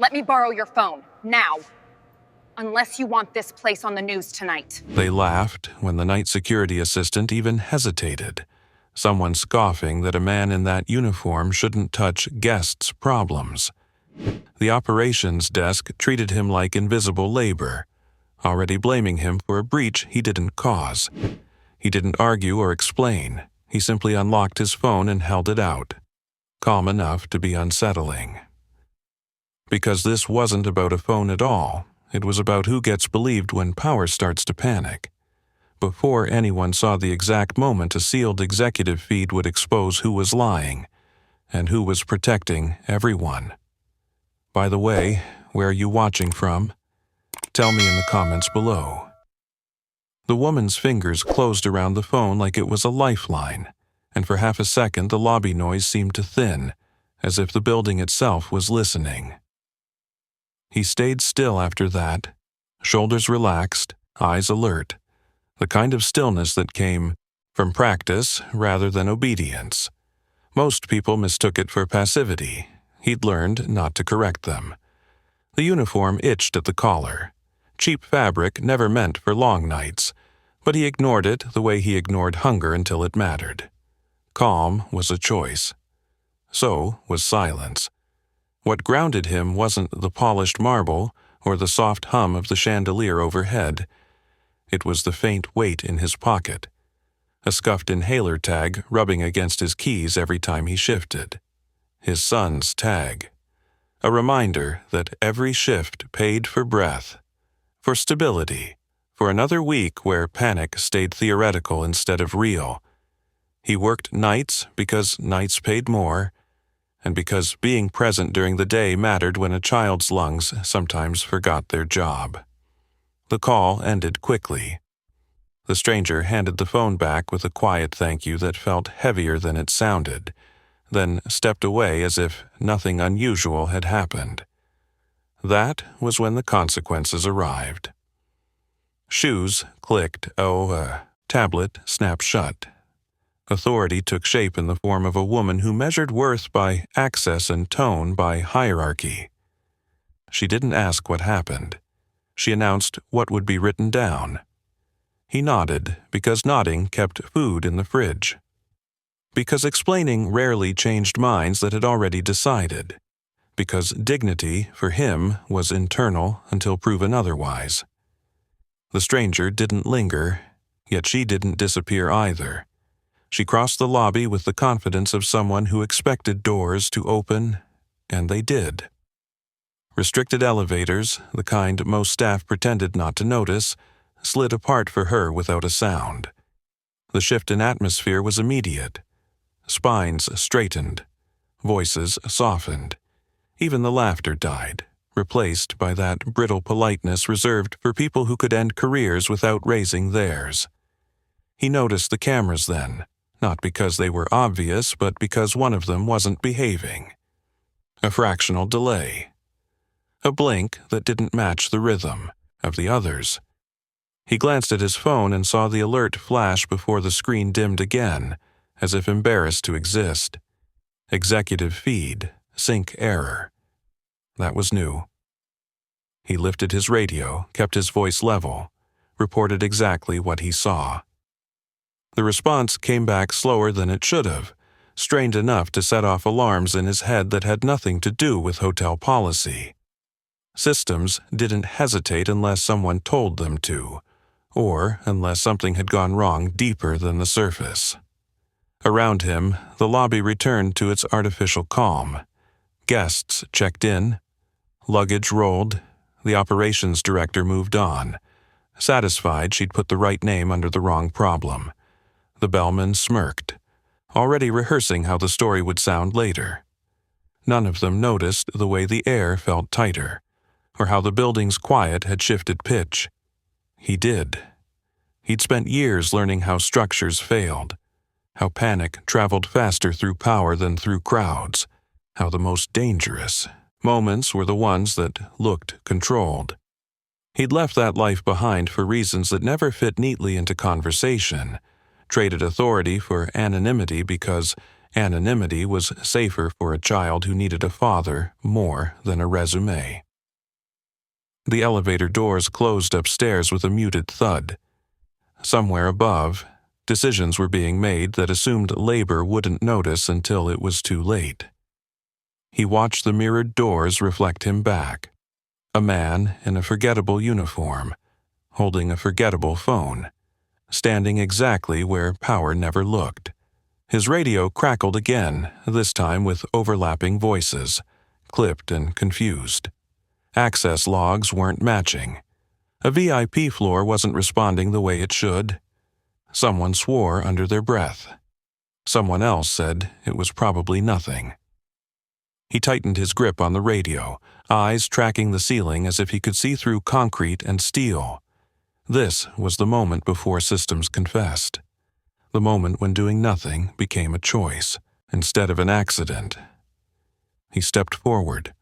Let me borrow your phone, now. Unless you want this place on the news tonight. They laughed when the night security assistant even hesitated, someone scoffing that a man in that uniform shouldn't touch guests' problems. The operations desk treated him like invisible labor, already blaming him for a breach he didn't cause. He didn't argue or explain. He simply unlocked his phone and held it out, calm enough to be unsettling. Because this wasn't about a phone at all. It was about who gets believed when power starts to panic. Before anyone saw the exact moment a sealed executive feed would expose who was lying and who was protecting everyone. By the way, where are you watching from? Tell me in the comments below. The woman's fingers closed around the phone like it was a lifeline, and for half a second the lobby noise seemed to thin, as if the building itself was listening. He stayed still after that, shoulders relaxed, eyes alert, the kind of stillness that came from practice rather than obedience. Most people mistook it for passivity. He'd learned not to correct them. The uniform itched at the collar. Cheap fabric never meant for long nights, but he ignored it the way he ignored hunger until it mattered. Calm was a choice. So was silence. What grounded him wasn't the polished marble or the soft hum of the chandelier overhead. It was the faint weight in his pocket, a scuffed inhaler tag rubbing against his keys every time he shifted. His son's tag. A reminder that every shift paid for breath, for stability, for another week where panic stayed theoretical instead of real. He worked nights because nights paid more, and because being present during the day mattered when a child's lungs sometimes forgot their job. The call ended quickly. The stranger handed the phone back with a quiet thank you that felt heavier than it sounded, then stepped away as if nothing unusual had happened. That was when the consequences arrived. Shoes clicked, tablet snapped shut. Authority took shape in the form of a woman who measured worth by access and tone by hierarchy. She didn't ask what happened. She announced what would be written down. He nodded, because nodding kept food in the fridge. Because explaining rarely changed minds that had already decided. Because dignity, for him, was internal until proven otherwise. The stranger didn't linger, yet she didn't disappear either. She crossed the lobby with the confidence of someone who expected doors to open, and they did. Restricted elevators, the kind most staff pretended not to notice, slid apart for her without a sound. The shift in atmosphere was immediate. Spines straightened. Voices softened. Even the laughter died, replaced by that brittle politeness reserved for people who could end careers without raising theirs. He noticed the cameras then. Not because they were obvious, but because one of them wasn't behaving. A fractional delay. A blink that didn't match the rhythm of the others. He glanced at his phone and saw the alert flash before the screen dimmed again, as if embarrassed to exist. Executive feed, sync error. That was new. He lifted his radio, kept his voice level, reported exactly what he saw. The response came back slower than it should have, strained enough to set off alarms in his head that had nothing to do with hotel policy. Systems didn't hesitate unless someone told them to, or unless something had gone wrong deeper than the surface. Around him, the lobby returned to its artificial calm. Guests checked in. Luggage rolled. The operations director moved on, satisfied she'd put the right name under the wrong problem. The bellman smirked, already rehearsing how the story would sound later. None of them noticed the way the air felt tighter, or how the building's quiet had shifted pitch. He did. He'd spent years learning how structures failed, how panic traveled faster through power than through crowds, how the most dangerous moments were the ones that looked controlled. He'd left that life behind for reasons that never fit neatly into conversation, traded authority for anonymity because Anonymity was safer for a child who needed a father more than a resume. The elevator doors closed upstairs with a muted thud. Somewhere above, decisions were being made that assumed labor wouldn't notice until it was too late. He watched the mirrored doors reflect him back. A man in a forgettable uniform, holding a forgettable phone, standing exactly where power never looked. His radio crackled again, this time with overlapping voices, clipped and confused. Access logs weren't matching. A VIP floor wasn't responding the way it should. Someone swore under their breath. Someone else said it was probably nothing. He tightened his grip on the radio, eyes tracking the ceiling as if he could see through concrete and steel. This was the moment before systems confessed. The moment when doing nothing became a choice, instead of an accident. He stepped forward,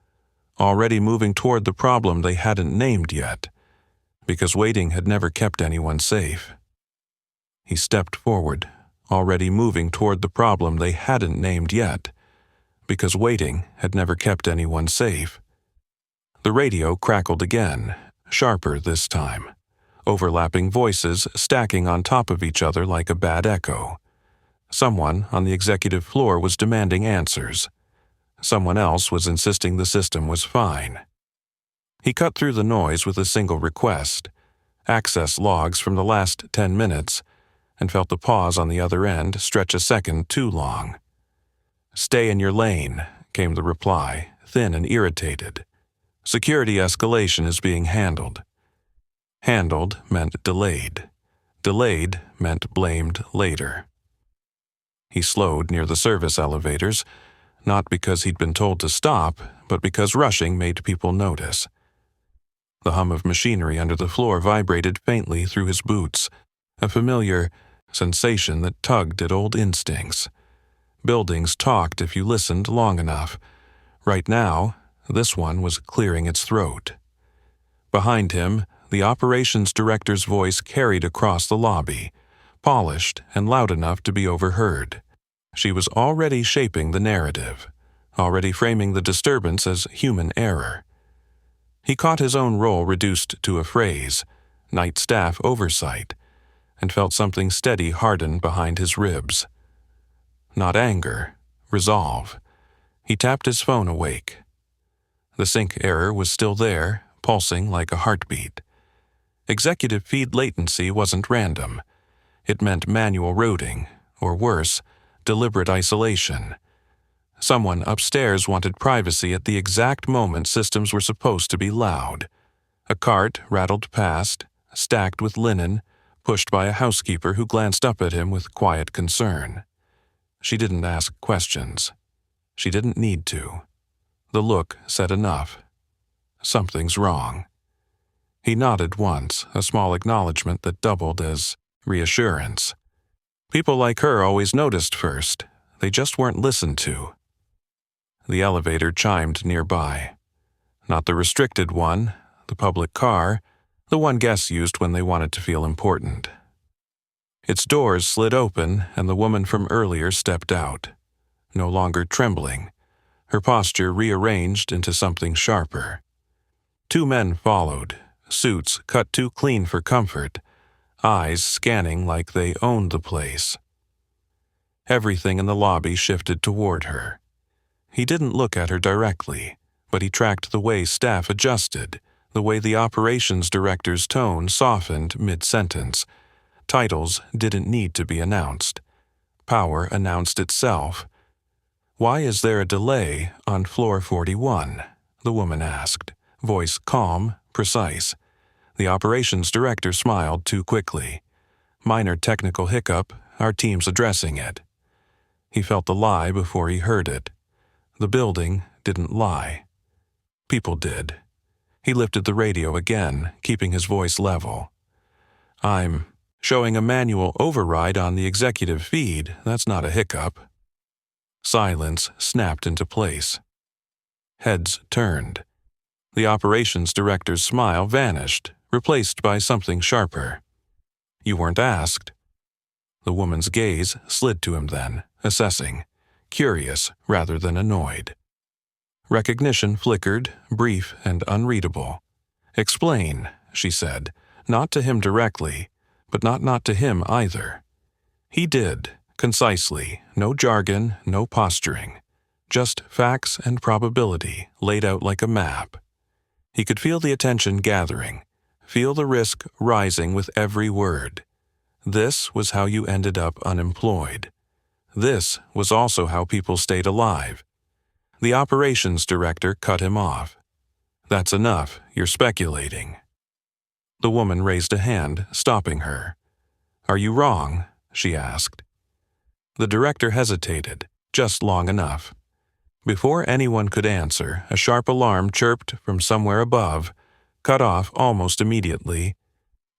already moving toward the problem they hadn't named yet, because waiting had never kept anyone safe. He stepped forward, already moving toward the problem they hadn't named yet, because waiting had never kept anyone safe. The radio crackled again, sharper this time, overlapping voices stacking on top of each other like a bad echo. Someone on the executive floor was demanding answers. Someone else was insisting the system was fine. He cut through the noise with a single request, access logs from the last 10 minutes, and felt the pause on the other end stretch a second too long. "Stay in your lane," came the reply, thin and irritated. "Security escalation is being handled." Handled meant delayed. Delayed meant blamed later. He slowed near the service elevators, not because he'd been told to stop, but because rushing made people notice. The hum of machinery under the floor vibrated faintly through his boots, a familiar sensation that tugged at old instincts. Buildings talked if you listened long enough. Right now, this one was clearing its throat. Behind him, the operations director's voice carried across the lobby, polished and loud enough to be overheard. She was already shaping the narrative, already framing the disturbance as human error. He caught his own role reduced to a phrase, night staff oversight, and felt something steady harden behind his ribs. Not anger, resolve. He tapped his phone awake. The sync error was still there, pulsing like a heartbeat. Executive feed latency wasn't random. It meant manual routing, or worse, deliberate isolation. Someone upstairs wanted privacy at the exact moment systems were supposed to be loud. A cart rattled past, stacked with linen, pushed by a housekeeper who glanced up at him with quiet concern. She didn't ask questions. She didn't need to. The look said enough. Something's wrong. He nodded once, a small acknowledgement that doubled as reassurance. People like her always noticed first. They just weren't listened to. The elevator chimed nearby. Not the restricted one, the public car, the one guests used when they wanted to feel important. Its doors slid open, and the woman from earlier stepped out, no longer trembling, her posture rearranged into something sharper. Two men followed, suits cut too clean for comfort, eyes scanning like they owned the place. Everything in the lobby shifted toward her. He didn't look at her directly, but he tracked the way staff adjusted, the way the operations director's tone softened mid-sentence. Titles didn't need to be announced. Power announced itself. "Why is there a delay on floor 41?" the woman asked, voice calm, precise. The operations director smiled too quickly. "Minor technical hiccup, our team's addressing it." He felt the lie before he heard it. The building didn't lie. People did. He lifted the radio again, keeping his voice level. "I'm showing a manual override on the executive feed. That's not a hiccup." Silence snapped into place. Heads turned. The operations director's smile vanished, replaced by something sharper. "You weren't asked." The woman's gaze slid to him then, assessing. curious rather than annoyed. Recognition flickered, brief and unreadable. "Explain," she said, not to him directly, but not to him either. He did, concisely, no jargon, no posturing. Just facts and probability laid out like a map. He could feel the attention gathering, feel the risk rising with every word. This was how you ended up unemployed. This was also how people stayed alive. The operations director cut him off. "That's enough, you're speculating." The woman raised a hand, stopping her. "Are you wrong?" she asked. The director hesitated, just long enough. Before anyone could answer, a sharp alarm chirped from somewhere above, cut off almost immediately.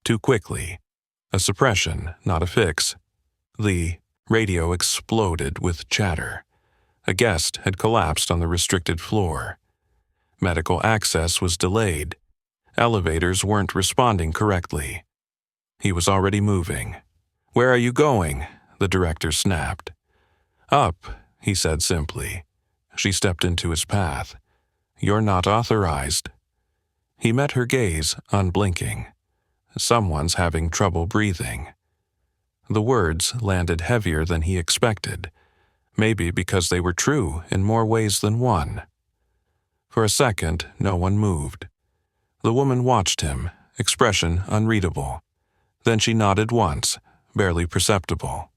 Too quickly. A suppression, not a fix. The radio exploded with chatter. A guest had collapsed on the restricted floor. Medical access was delayed. Elevators weren't responding correctly. He was already moving. "Where are you going?" the director snapped. "Up," he said simply. She stepped into his path. "You're not authorized." He met her gaze, unblinking. Someone's having trouble breathing. The words landed heavier than he expected, maybe because they were true in more ways than one. For a second, no one moved. The woman watched him, expression unreadable. Then she nodded once, barely perceptible.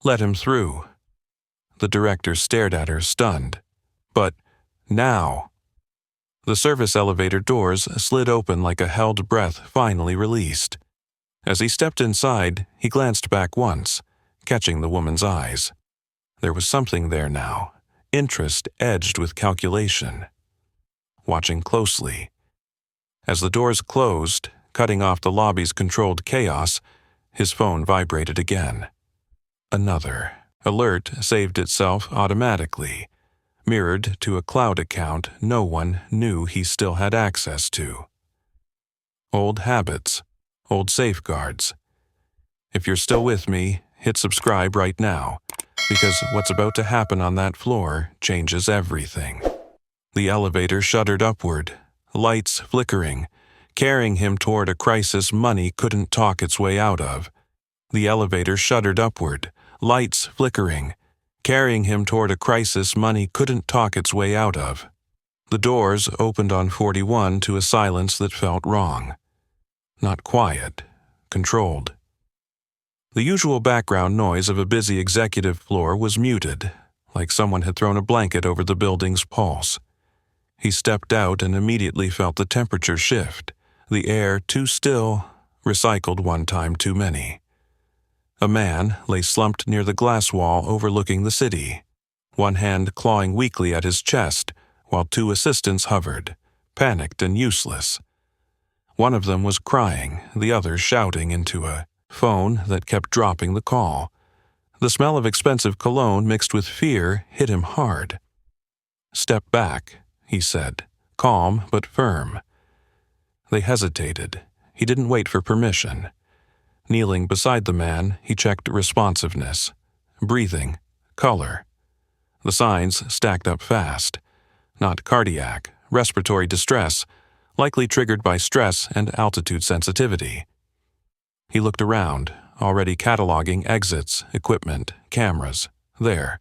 "Let him through." The director stared at her, stunned. "But now." The service elevator doors slid open like a held breath finally released. As he stepped inside, he glanced back once, catching the woman's eyes. There was something there now, interest edged with calculation. Watching closely. As the doors closed, cutting off the lobby's controlled chaos, his phone vibrated again. Another alert saved itself automatically, mirrored to a cloud account no one knew he still had access to. Old habits, old safeguards. If you're still with me, hit subscribe right now, because what's about to happen on that floor changes everything. The elevator shuddered upward, lights flickering, carrying him toward a crisis money couldn't talk its way out of. The elevator shuddered upward, lights flickering, carrying him toward a crisis money couldn't talk its way out of. The doors opened on 41 to a silence that felt wrong. Not quiet, controlled. The usual background noise of a busy executive floor was muted, like someone had thrown a blanket over the building's pulse. He stepped out and immediately felt the temperature shift, the air too still, recycled one time too many. A man lay slumped near the glass wall overlooking the city, one hand clawing weakly at his chest, while two assistants hovered, panicked and useless. One of them was crying, the other shouting into a phone that kept dropping the call. The smell of expensive cologne mixed with fear hit him hard. "Step back," he said, calm but firm. They hesitated. He didn't wait for permission. Kneeling beside the man, he checked responsiveness, breathing, color. The signs stacked up fast. Not cardiac, respiratory distress, likely triggered by stress and altitude sensitivity. He looked around, already cataloging exits, equipment, cameras. There.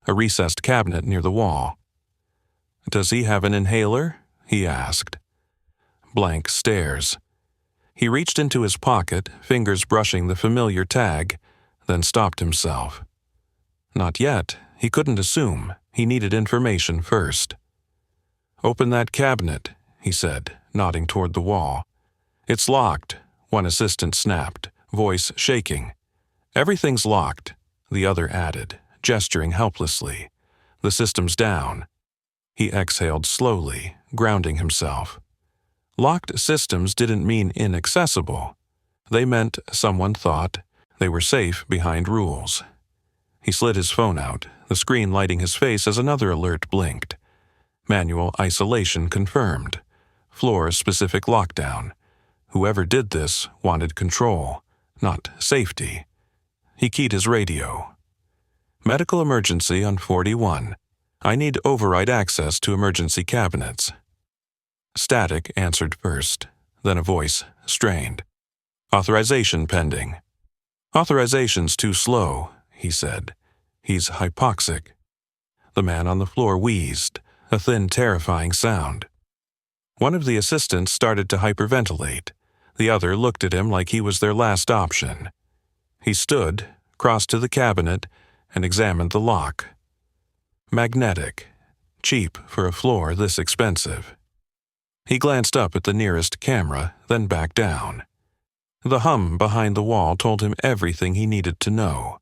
A recessed cabinet near the wall. "Does he have an inhaler?" he asked. Blank stares. He reached into his pocket, fingers brushing the familiar tag, then stopped himself. Not yet. He couldn't assume. He needed information first. "Open that cabinet," he said, nodding toward the wall. "It's locked," one assistant snapped, voice shaking. "Everything's locked," the other added, gesturing helplessly. "The system's down." He exhaled slowly, grounding himself. Locked systems didn't mean inaccessible. They meant, someone thought, they were safe behind rules. He slid his phone out, the screen lighting his face as another alert blinked. Manual isolation confirmed. Floor-specific lockdown. Whoever did this wanted control, not safety. He keyed his radio. Medical emergency on 41. I need override access to emergency cabinets. Static answered first, then a voice strained. Authorization pending. Authorization's too slow, he said. He's hypoxic. The man on the floor wheezed, a thin, terrifying sound. One of the assistants started to hyperventilate. The other looked at him like he was their last option. He stood, crossed to the cabinet, and examined the lock. Magnetic. Cheap for a floor this expensive. He glanced up at the nearest camera, then back down. The hum behind the wall told him everything he needed to know.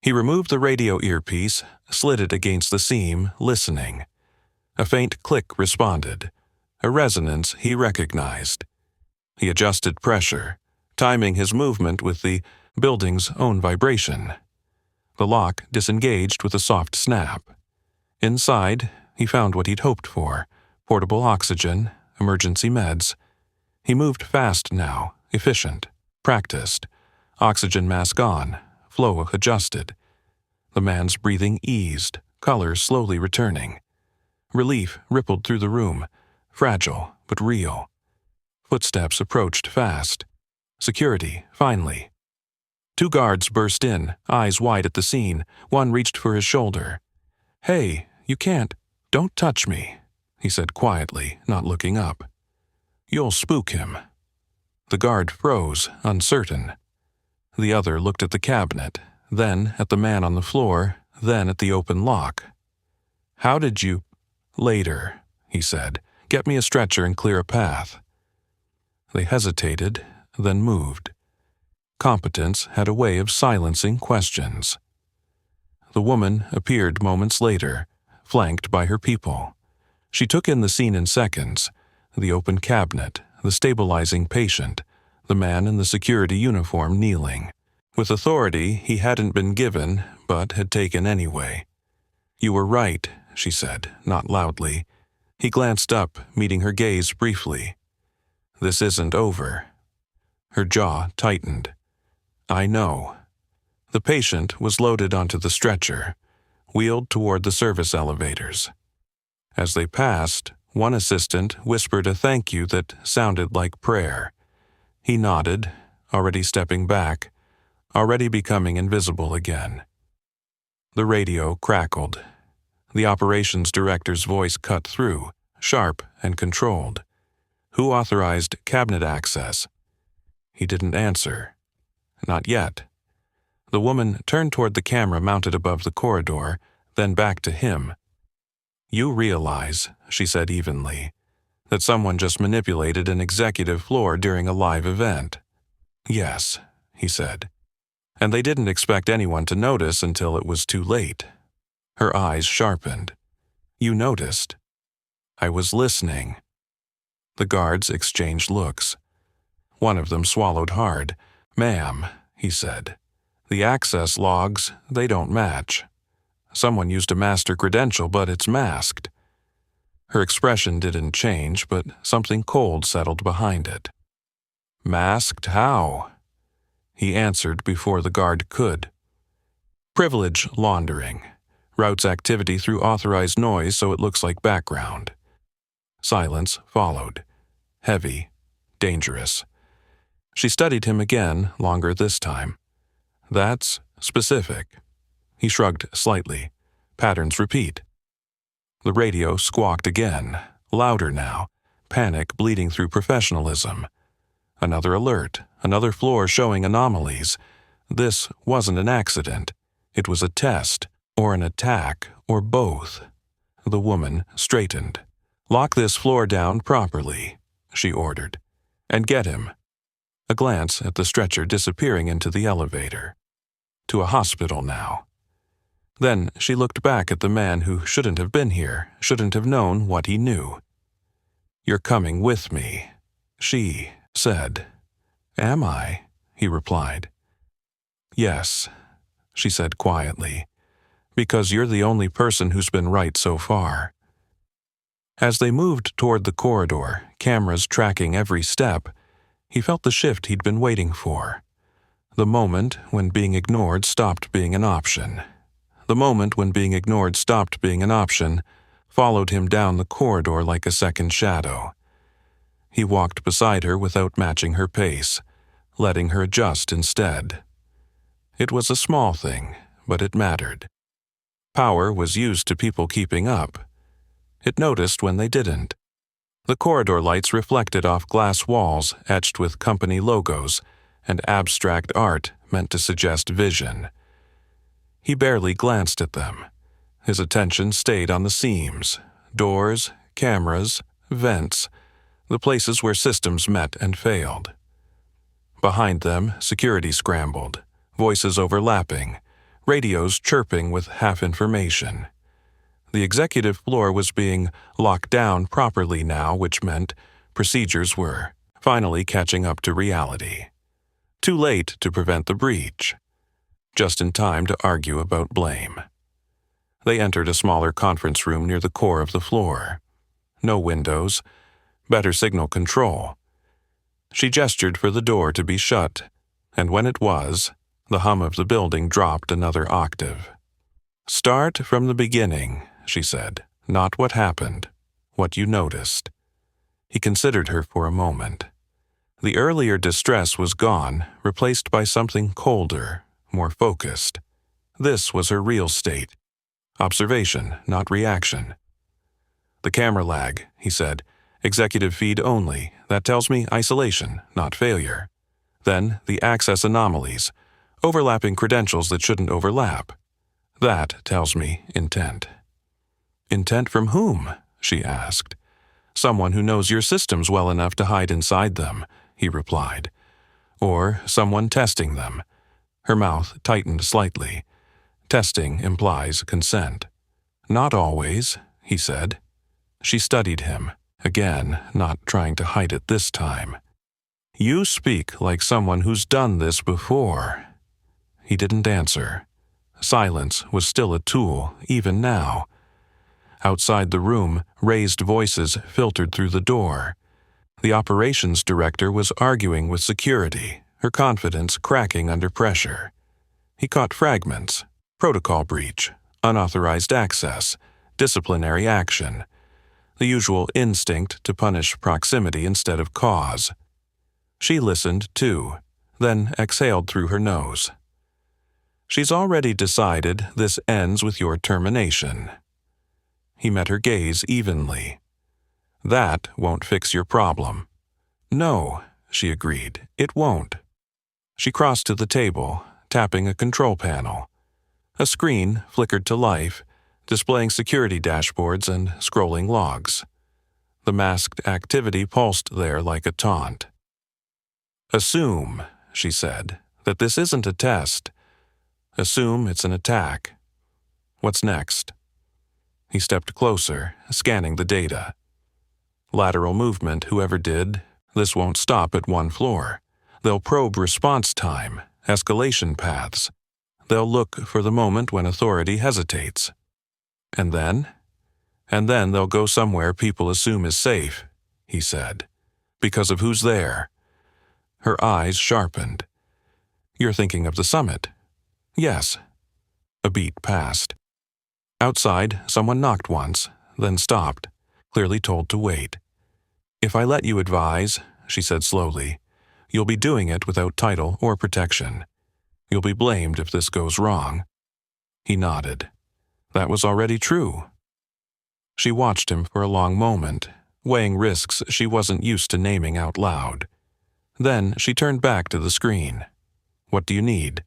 He removed the radio earpiece, slid it against the seam, listening. A faint click responded, a resonance he recognized. He adjusted pressure, timing his movement with the building's own vibration. The lock disengaged with a soft snap. Inside, he found what he'd hoped for: portable oxygen, emergency meds. He moved fast now, efficient, practiced. Oxygen mask on, flow adjusted. The man's breathing eased, color slowly returning. Relief rippled through the room, fragile but real. Footsteps approached fast. Security, finally. 2 guards burst in, eyes wide at the scene. One reached for his shoulder. "Hey, you can't. Don't touch me," he said quietly, not looking up. "You'll spook him." The guard froze, uncertain. The other looked at the cabinet, then at the man on the floor, then at the open lock. "How did you—" "Later," he said. "Get me a stretcher and clear a path." They hesitated, then moved. Competence had a way of silencing questions. The woman appeared moments later, flanked by her people. She took in the scene in seconds: the open cabinet, the stabilizing patient, the man in the security uniform kneeling. With authority he hadn't been given, but had taken anyway. "You were right," she said, not loudly. He glanced up, meeting her gaze briefly. "This isn't over." Her jaw tightened. "I know." The patient was loaded onto the stretcher, wheeled toward the service elevators. As they passed, one assistant whispered a thank you that sounded like prayer. He nodded, already stepping back, already becoming invisible again. The radio crackled. The operations director's voice cut through, sharp and controlled. "Who authorized cabinet access?" He didn't answer. Not yet. The woman turned toward the camera mounted above the corridor, then back to him. "You realize," she said evenly, "that someone just manipulated an executive floor during a live event." "Yes," he said. "And they didn't expect anyone to notice until it was too late." Her eyes sharpened. "You noticed." "I was listening." The guards exchanged looks. One of them swallowed hard. "Ma'am," he said, "the access logs, they don't match. Someone used a master credential, but it's masked." Her expression didn't change, but something cold settled behind it. "Masked how?" He answered before the guard could. "Privilege laundering. Routes activity through authorized noise so it looks like background." Silence followed. Heavy, dangerous. She studied him again, longer this time. "That's specific." He shrugged slightly. "Patterns repeat." The radio squawked again, louder now, panic bleeding through professionalism. Another alert, another floor showing anomalies. This wasn't an accident. It was a test, or an attack, or both. The woman straightened. "Lock this floor down properly," she ordered. "And get him." A glance at the stretcher disappearing into the elevator. To a hospital now. Then she looked back at the man who shouldn't have been here, shouldn't have known what he knew. "You're coming with me," she said. "Am I?" he replied. "Yes," she said quietly, "because you're the only person who's been right so far." As they moved toward the corridor, cameras tracking every step, he felt the shift he'd been waiting for. The moment when being ignored stopped being an option. the moment when being ignored stopped being an option, followed him down the corridor like a second shadow. He walked beside her without matching her pace, letting her adjust instead. It was a small thing, but it mattered. Power was used to people keeping up. It noticed when they didn't. The corridor lights reflected off glass walls etched with company logos and abstract art meant to suggest vision. He barely glanced at them. His attention stayed on the seams, doors, cameras, vents, the places where systems met and failed. Behind them, security scrambled, voices overlapping, radios chirping with half information. The executive floor was being locked down properly now, which meant procedures were finally catching up to reality. Too late to prevent the breach. Just in time to argue about blame. They entered a smaller conference room near the core of the floor. No windows, better signal control. She gestured for the door to be shut, and when it was, the hum of the building dropped another octave. "Start from the beginning," she said, "not what happened, what you noticed." He considered her for a moment. The earlier distress was gone, replaced by something colder, more focused. This was her real state. Observation, not reaction. "The camera lag," he said. "Executive feed only. That tells me isolation, not failure. Then the access anomalies, overlapping credentials that shouldn't overlap. That tells me intent." "Intent from whom?" she asked. "Someone who knows your systems well enough to hide inside them," he replied. "Or someone testing them." Her mouth tightened slightly. Testing implies consent. "Not always," he said. She studied him, again, not trying to hide it this time. "You speak like someone who's done this before." He didn't answer. Silence was still a tool, even now. Outside the room, raised voices filtered through the door. The operations director was arguing with security, her confidence cracking under pressure. He caught fragments: protocol breach, unauthorized access, disciplinary action, the usual instinct to punish proximity instead of cause. She listened, too, then exhaled through her nose. "She's already decided this ends with your termination." He met her gaze evenly. "That won't fix your problem." "No," she agreed, "it won't." She crossed to the table, tapping a control panel. A screen flickered to life, displaying security dashboards and scrolling logs. The masked activity pulsed there like a taunt. "Assume," she said, "that this isn't a test. Assume it's an attack. What's next?" He stepped closer, scanning the data. "Lateral movement, whoever did. This won't stop at one floor. They'll probe response time, escalation paths. They'll look for the moment when authority hesitates. And then? And then they'll go somewhere people assume is safe," he said. "Because of who's there." Her eyes sharpened. "You're thinking of the summit." "Yes." A beat passed. Outside, someone knocked once, then stopped, clearly told to wait. "If I let you advise," she said slowly, "you'll be doing it without title or protection. You'll be blamed if this goes wrong." He nodded. That was already true. She watched him for a long moment, weighing risks she wasn't used to naming out loud. Then she turned back to the screen. "What do you need?"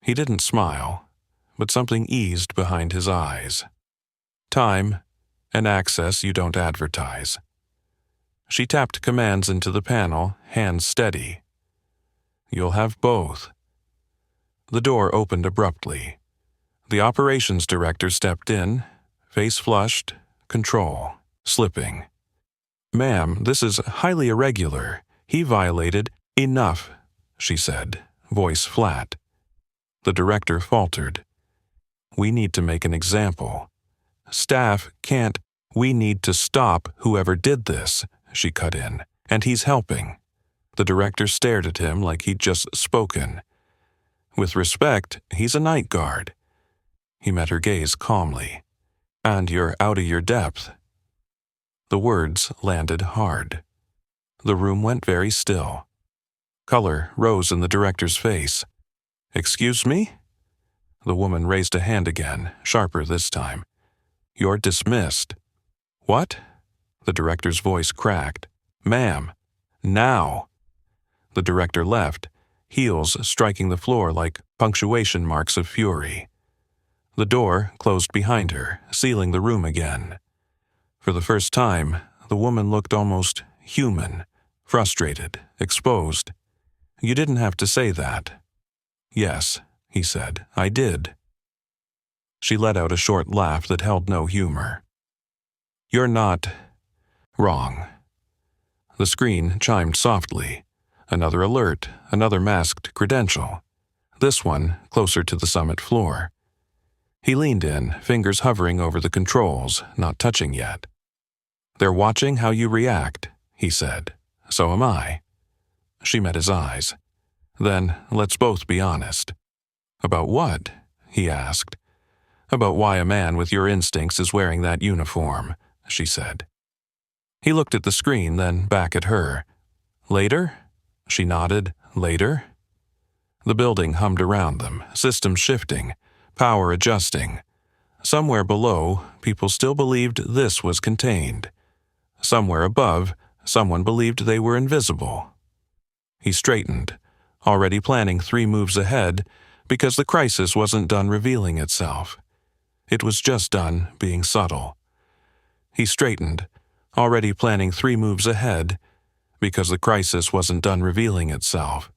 He didn't smile, but something eased behind his eyes. "Time, and access you don't advertise." She tapped commands into the panel, hands steady. "You'll have both." The door opened abruptly. The operations director stepped in, face flushed, control, slipping. "Ma'am, this is highly irregular. He violated—" "Enough," she said, voice flat. The director faltered. "We need to make an example. Staff can't—" "We need to stop whoever did this," she cut in, "and he's helping." The director stared at him like he'd just spoken. "With respect, he's a night guard." He met her gaze calmly. And you're out of your depth. The words landed hard. The room went very still. Color rose in the director's face. Excuse me? The woman raised a hand again, sharper this time. You're dismissed. What? The director's voice cracked. Ma'am, now. The director left, heels striking the floor like punctuation marks of fury. The door closed behind her, sealing the room again. For the first time, the woman looked almost human, frustrated, exposed. You didn't have to say that. Yes, he said, I did. She let out a short laugh that held no humor. You're not wrong. The screen chimed softly. Another alert, another masked credential. This one closer to the summit floor. He leaned in, fingers hovering over the controls, not touching yet. They're watching how you react, he said. So am I. She met his eyes. Then let's both be honest. About what? He asked. About why a man with your instincts is wearing that uniform, she said. He looked at the screen, then back at her. Later? She nodded. Later? The building hummed around them, systems shifting, power adjusting. Somewhere below, people still believed this was contained. Somewhere above, someone believed they were invisible. He straightened, already planning 3 moves ahead, because the crisis wasn't done revealing itself. It was just done being subtle. He straightened, already planning 3 moves ahead, because the crisis wasn't done revealing itself.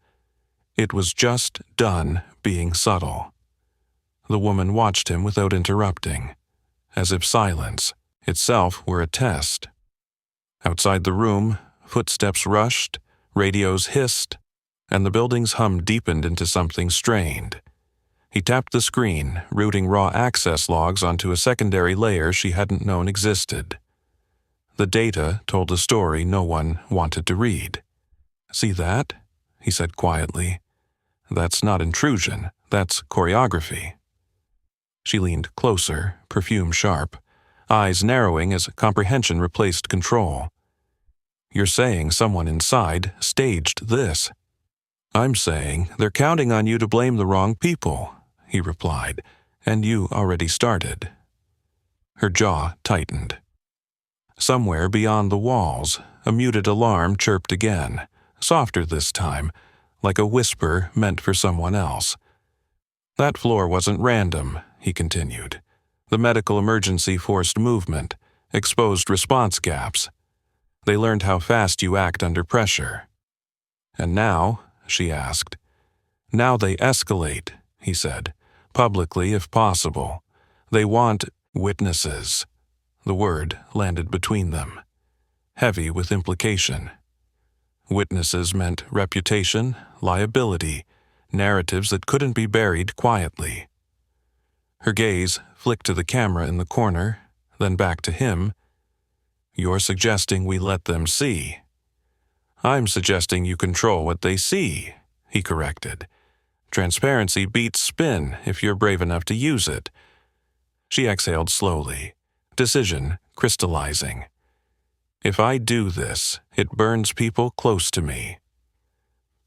It was just done being subtle. The woman watched him without interrupting, as if silence itself were a test. Outside the room, footsteps rushed, radios hissed, and the building's hum deepened into something strained. He tapped the screen, routing raw access logs onto a secondary layer she hadn't known existed. The data told a story no one wanted to read. See that? He said quietly. That's not intrusion, that's choreography. She leaned closer, perfume sharp, eyes narrowing as comprehension replaced control. You're saying someone inside staged this. I'm saying they're counting on you to blame the wrong people, he replied, and you already started. Her jaw tightened. Somewhere beyond the walls, a muted alarm chirped again, softer this time, like a whisper meant for someone else. That floor wasn't random, he continued. The medical emergency forced movement, exposed response gaps. They learned how fast you act under pressure. And now, she asked. Now they escalate, he said, publicly if possible. They want witnesses. The word landed between them, heavy with implication. Witnesses meant reputation, liability, narratives that couldn't be buried quietly. Her gaze flicked to the camera in the corner, then back to him. You're suggesting we let them see. I'm suggesting you control what they see, he corrected. Transparency beats spin if you're brave enough to use it. She exhaled slowly, decision crystallizing. If I do this, it burns people close to me.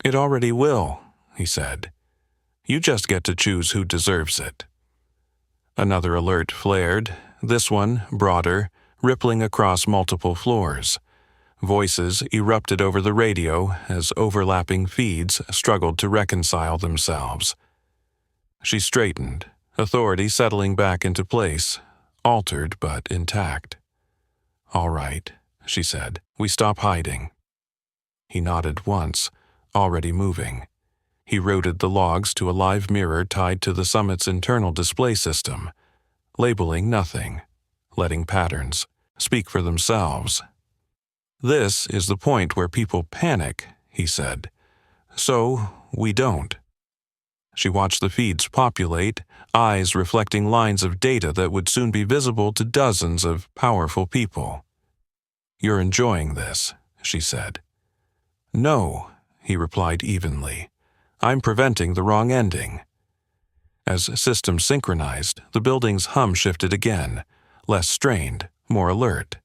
It already will, he said. You just get to choose who deserves it. Another alert flared, this one broader, rippling across multiple floors. Voices erupted over the radio as overlapping feeds struggled to reconcile themselves. She straightened, authority settling back into place, altered but intact. All right, she said, we stop hiding. He nodded once, already moving. He routed the logs to a live mirror tied to the summit's internal display system, labeling nothing, letting patterns speak for themselves. This is the point where people panic, he said. So, we don't. She watched the feeds populate, eyes reflecting lines of data that would soon be visible to dozens of powerful people. You're enjoying this, she said. No, he replied evenly. I'm preventing the wrong ending. As systems synchronized, the building's hum shifted again, less strained, more alert.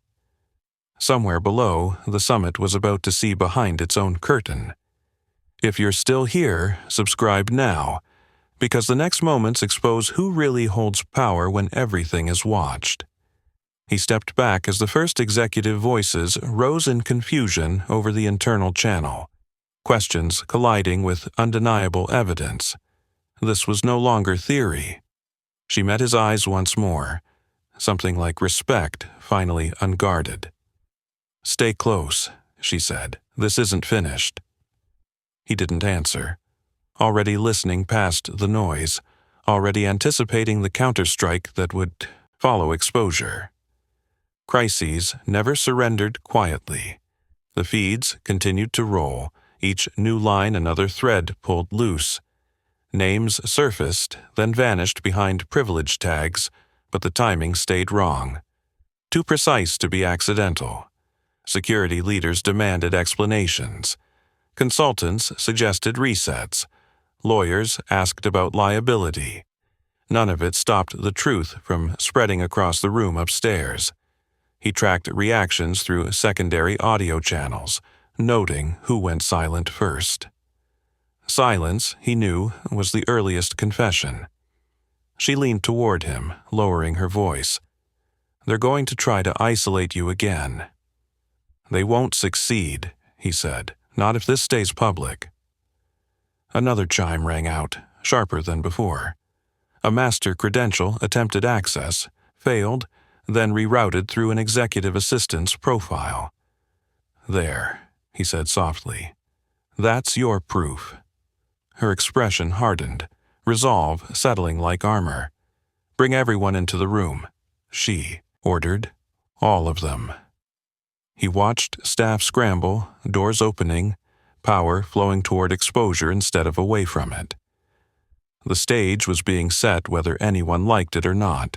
Somewhere below, the summit was about to see behind its own curtain. If you're still here, subscribe now, because the next moments expose who really holds power when everything is watched. He stepped back as the first executive voices rose in confusion over the internal channel, questions colliding with undeniable evidence. This was no longer theory. She met his eyes once more, something like respect finally unguarded. "Stay close," she said. "This isn't finished." He didn't answer, already listening past the noise, already anticipating the counterstrike that would follow exposure. Crises never surrendered quietly. The feeds continued to roll, each new line another thread pulled loose. Names surfaced, then vanished behind privilege tags, but the timing stayed wrong. Too precise to be accidental. Security leaders demanded explanations. Consultants suggested resets. Lawyers asked about liability. None of it stopped the truth from spreading across the room upstairs. He tracked reactions through secondary audio channels, noting who went silent first. Silence, he knew, was the earliest confession. She leaned toward him, lowering her voice. "They're going to try to isolate you again." "They won't succeed," he said, "not if this stays public." Another chime rang out, sharper than before. A master credential attempted access, failed, then rerouted through an executive assistant's profile. "There," he said softly. "That's your proof." Her expression hardened, resolve settling like armor. "Bring everyone into the room," she ordered. "All of them." He watched staff scramble, doors opening, power flowing toward exposure instead of away from it. The stage was being set whether anyone liked it or not.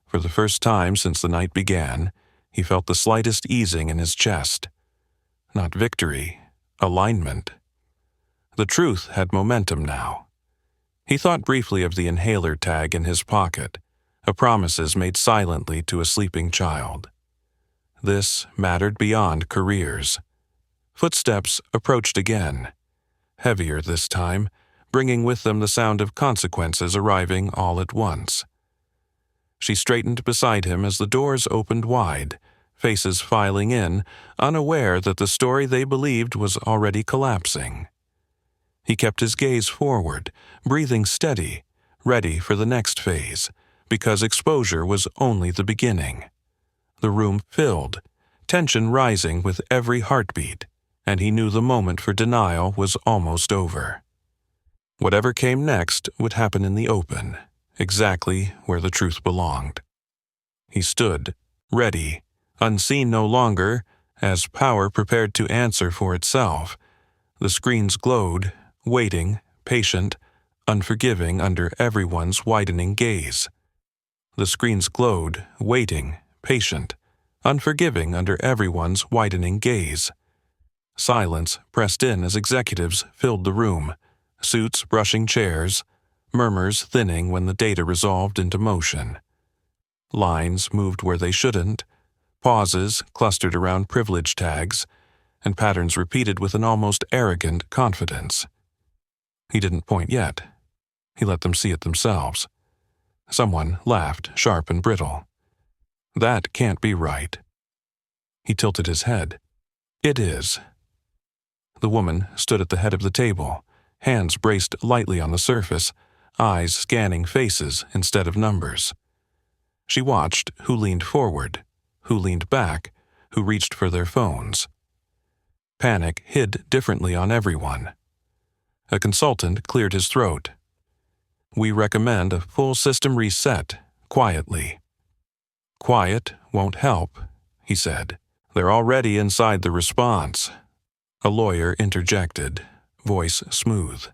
For the first time since the night began, he felt the slightest easing in his chest. Not victory, alignment. The truth had momentum now. He thought briefly of the inhaler tag in his pocket, a promises made silently to a sleeping child. This mattered beyond careers. Footsteps approached again, heavier this time, bringing with them the sound of consequences arriving all at once. She straightened beside him as the doors opened wide, faces filing in, unaware that the story they believed was already collapsing. He kept his gaze forward, breathing steady, ready for the next phase, because exposure was only the beginning. The room filled, tension rising with every heartbeat, and he knew the moment for denial was almost over. Whatever came next would happen in the open, exactly where the truth belonged. He stood, ready, unseen no longer, as power prepared to answer for itself. The screens glowed, waiting, patient, unforgiving under everyone's widening gaze. The screens glowed, waiting, patient, unforgiving under everyone's widening gaze. Silence pressed in as executives filled the room, suits brushing chairs, murmurs thinning when the data resolved into motion. Lines moved where they shouldn't, pauses clustered around privilege tags, and patterns repeated with an almost arrogant confidence. He didn't point yet. He let them see it themselves. Someone laughed, sharp and brittle. "That can't be right." He tilted his head. "It is." The woman stood at the head of the table, hands braced lightly on the surface, eyes scanning faces instead of numbers. She watched who leaned forward, who leaned back, who reached for their phones. Panic hid differently on everyone. A consultant cleared his throat. "We recommend a full system reset, quietly." "Quiet won't help," he said. "They're already inside the response." A lawyer interjected, voice smooth.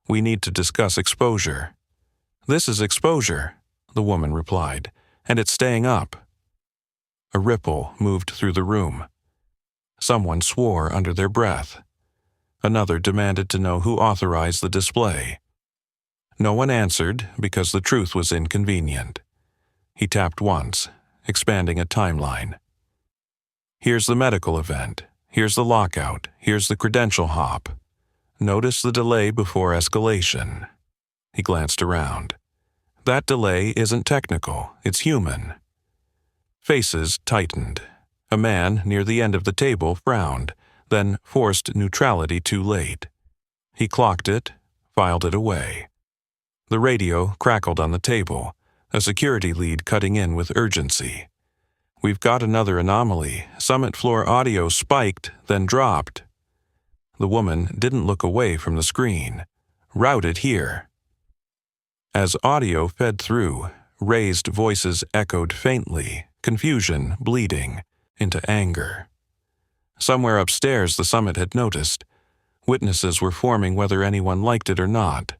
"We need to discuss exposure." "This is exposure," the woman replied, "and it's staying up." A ripple moved through the room. Someone swore under their breath. Another demanded to know who authorized the display. No one answered because the truth was inconvenient. He tapped once, expanding a timeline. Here's the medical event. Here's the lockout. Here's the credential hop. Notice the delay before escalation. He glanced around. That delay isn't technical, it's human. Faces tightened. A man near the end of the table frowned, then forced neutrality too late. He clocked it, filed it away. The radio crackled on the table, a security lead cutting in with urgency. We've got another anomaly. Summit floor audio spiked, then dropped. The woman didn't look away from the screen. Routed here. As audio fed through, raised voices echoed faintly, confusion bleeding into anger. Somewhere upstairs the summit had noticed. Witnesses were forming whether anyone liked it or not.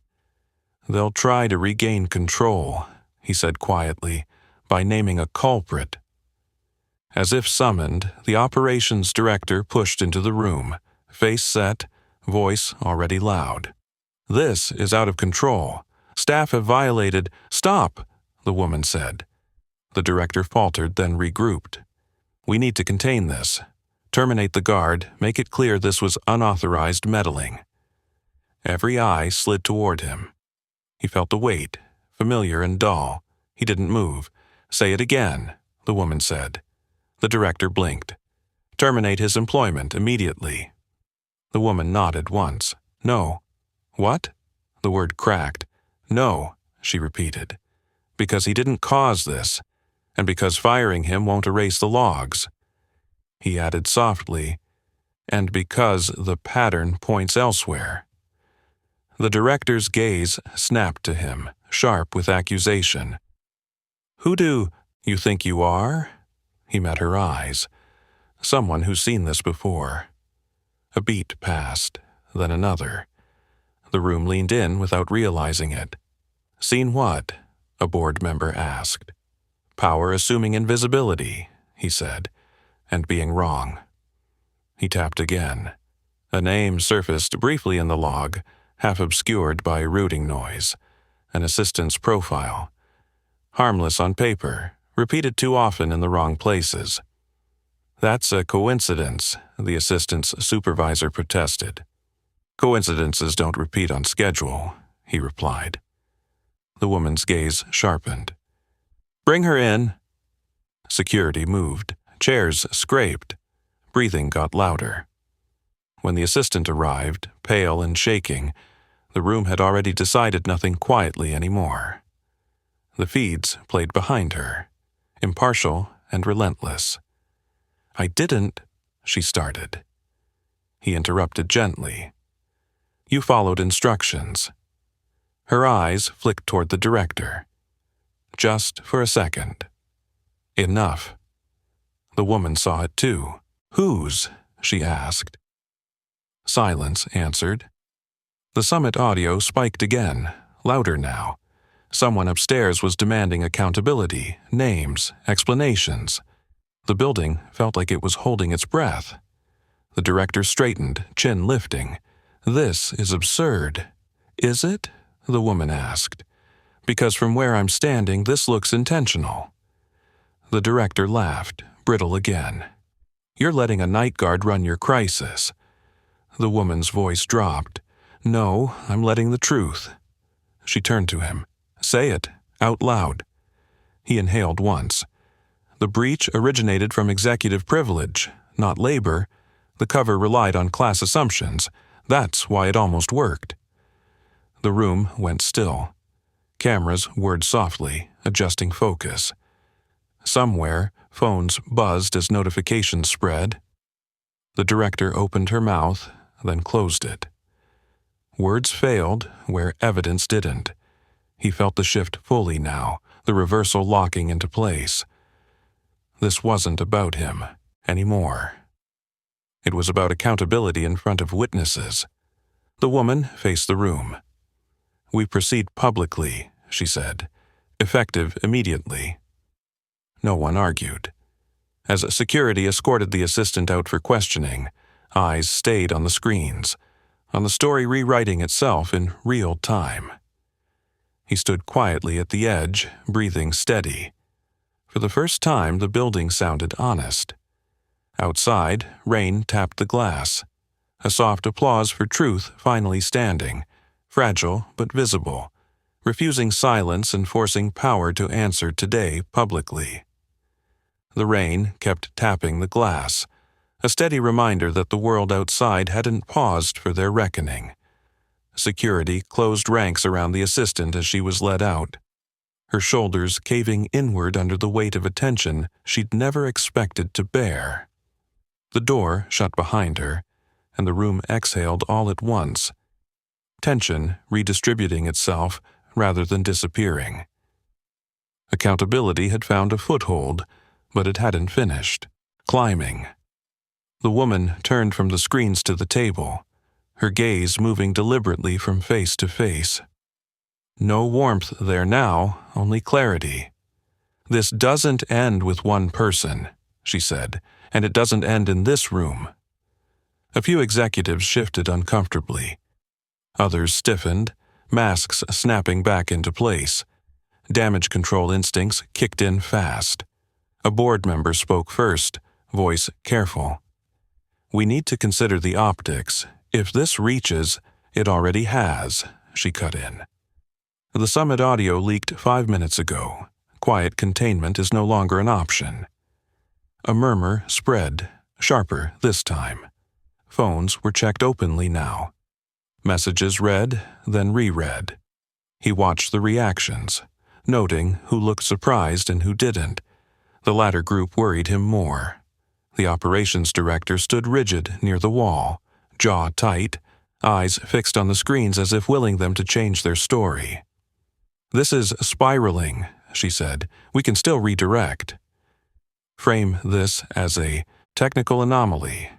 They'll try to regain control, he said quietly, by naming a culprit. As if summoned, the operations director pushed into the room, face set, voice already loud. This is out of control. Staff have violated— Stop, the woman said. The director faltered, then regrouped. We need to contain this. Terminate the guard, make it clear this was unauthorized meddling. Every eye slid toward him. He felt the weight, familiar and dull. He didn't move. Say it again, the woman said. The director blinked. Terminate his employment immediately. The woman nodded once. No. What? The word cracked. No, she repeated. Because he didn't cause this, and because firing him won't erase the logs. He added softly, and because the pattern points elsewhere. The director's gaze snapped to him, sharp with accusation. Who do you think you are? He met her eyes. Someone who's seen this before. A beat passed, then another. The room leaned in without realizing it. Seen what? A board member asked. Power assuming invisibility, he said, and being wrong. He tapped again. A name surfaced briefly in the log, half obscured by rooting noise. An assistant's profile. Harmless on paper, repeated too often in the wrong places. That's a coincidence, the assistant's supervisor protested. Coincidences don't repeat on schedule, he replied. The woman's gaze sharpened. Bring her in. Security moved. Chairs scraped. Breathing got louder. When the assistant arrived, pale and shaking, the room had already decided nothing quietly anymore. The feeds played behind her, impartial and relentless. I didn't, she started. He interrupted gently. You followed instructions. Her eyes flicked toward the director. Just for a second. Enough. The woman saw it too. Whose? She asked. Silence answered. The summit audio spiked again, louder now. Someone upstairs was demanding accountability, names, explanations. The building felt like it was holding its breath. The director straightened, chin lifting. This is absurd. Is it? The woman asked. Because from where I'm standing, this looks intentional. The director laughed, brittle again. You're letting a night guard run your crisis. The woman's voice dropped. No, I'm letting the truth. She turned to him. Say it, out loud. He inhaled once. The breach originated from executive privilege, not labor. The cover relied on class assumptions. That's why it almost worked. The room went still. Cameras whirred softly, adjusting focus. Somewhere, phones buzzed as notifications spread. The director opened her mouth, then closed it. Words failed where evidence didn't. He felt the shift fully now, the reversal locking into place. This wasn't about him anymore. It was about accountability in front of witnesses. The woman faced the room. We proceed publicly, she said, effective immediately. No one argued. As security escorted the assistant out for questioning, eyes stayed on the screens, on the story rewriting itself in real time. He stood quietly at the edge, breathing steady. For the first time, the building sounded honest. Outside, rain tapped the glass. A soft applause for truth finally standing, fragile but visible, refusing silence and forcing power to answer today publicly. The rain kept tapping the glass, a steady reminder that the world outside hadn't paused for their reckoning. Security closed ranks around the assistant as she was led out, her shoulders caving inward under the weight of attention she'd never expected to bear. The door shut behind her, and the room exhaled all at once, tension redistributing itself rather than disappearing. Accountability had found a foothold, but it hadn't finished. Climbing. The woman turned from the screens to the table, her gaze moving deliberately from face to face. No warmth there now, only clarity. "This doesn't end with one person," she said, "and it doesn't end in this room." A few executives shifted uncomfortably. Others stiffened, masks snapping back into place. Damage control instincts kicked in fast. A board member spoke first, voice careful. "We need to consider the optics. If this reaches, it already has," she cut in. "The summit audio leaked 5 minutes ago. Quiet containment is no longer an option." A murmur spread, sharper this time. Phones were checked openly now. Messages read, then reread. He watched the reactions, noting who looked surprised and who didn't. The latter group worried him more. The operations director stood rigid near the wall, jaw tight, eyes fixed on the screens as if willing them to change their story. "This is spiraling," she said. "We can still redirect." "Frame this as a technical anomaly."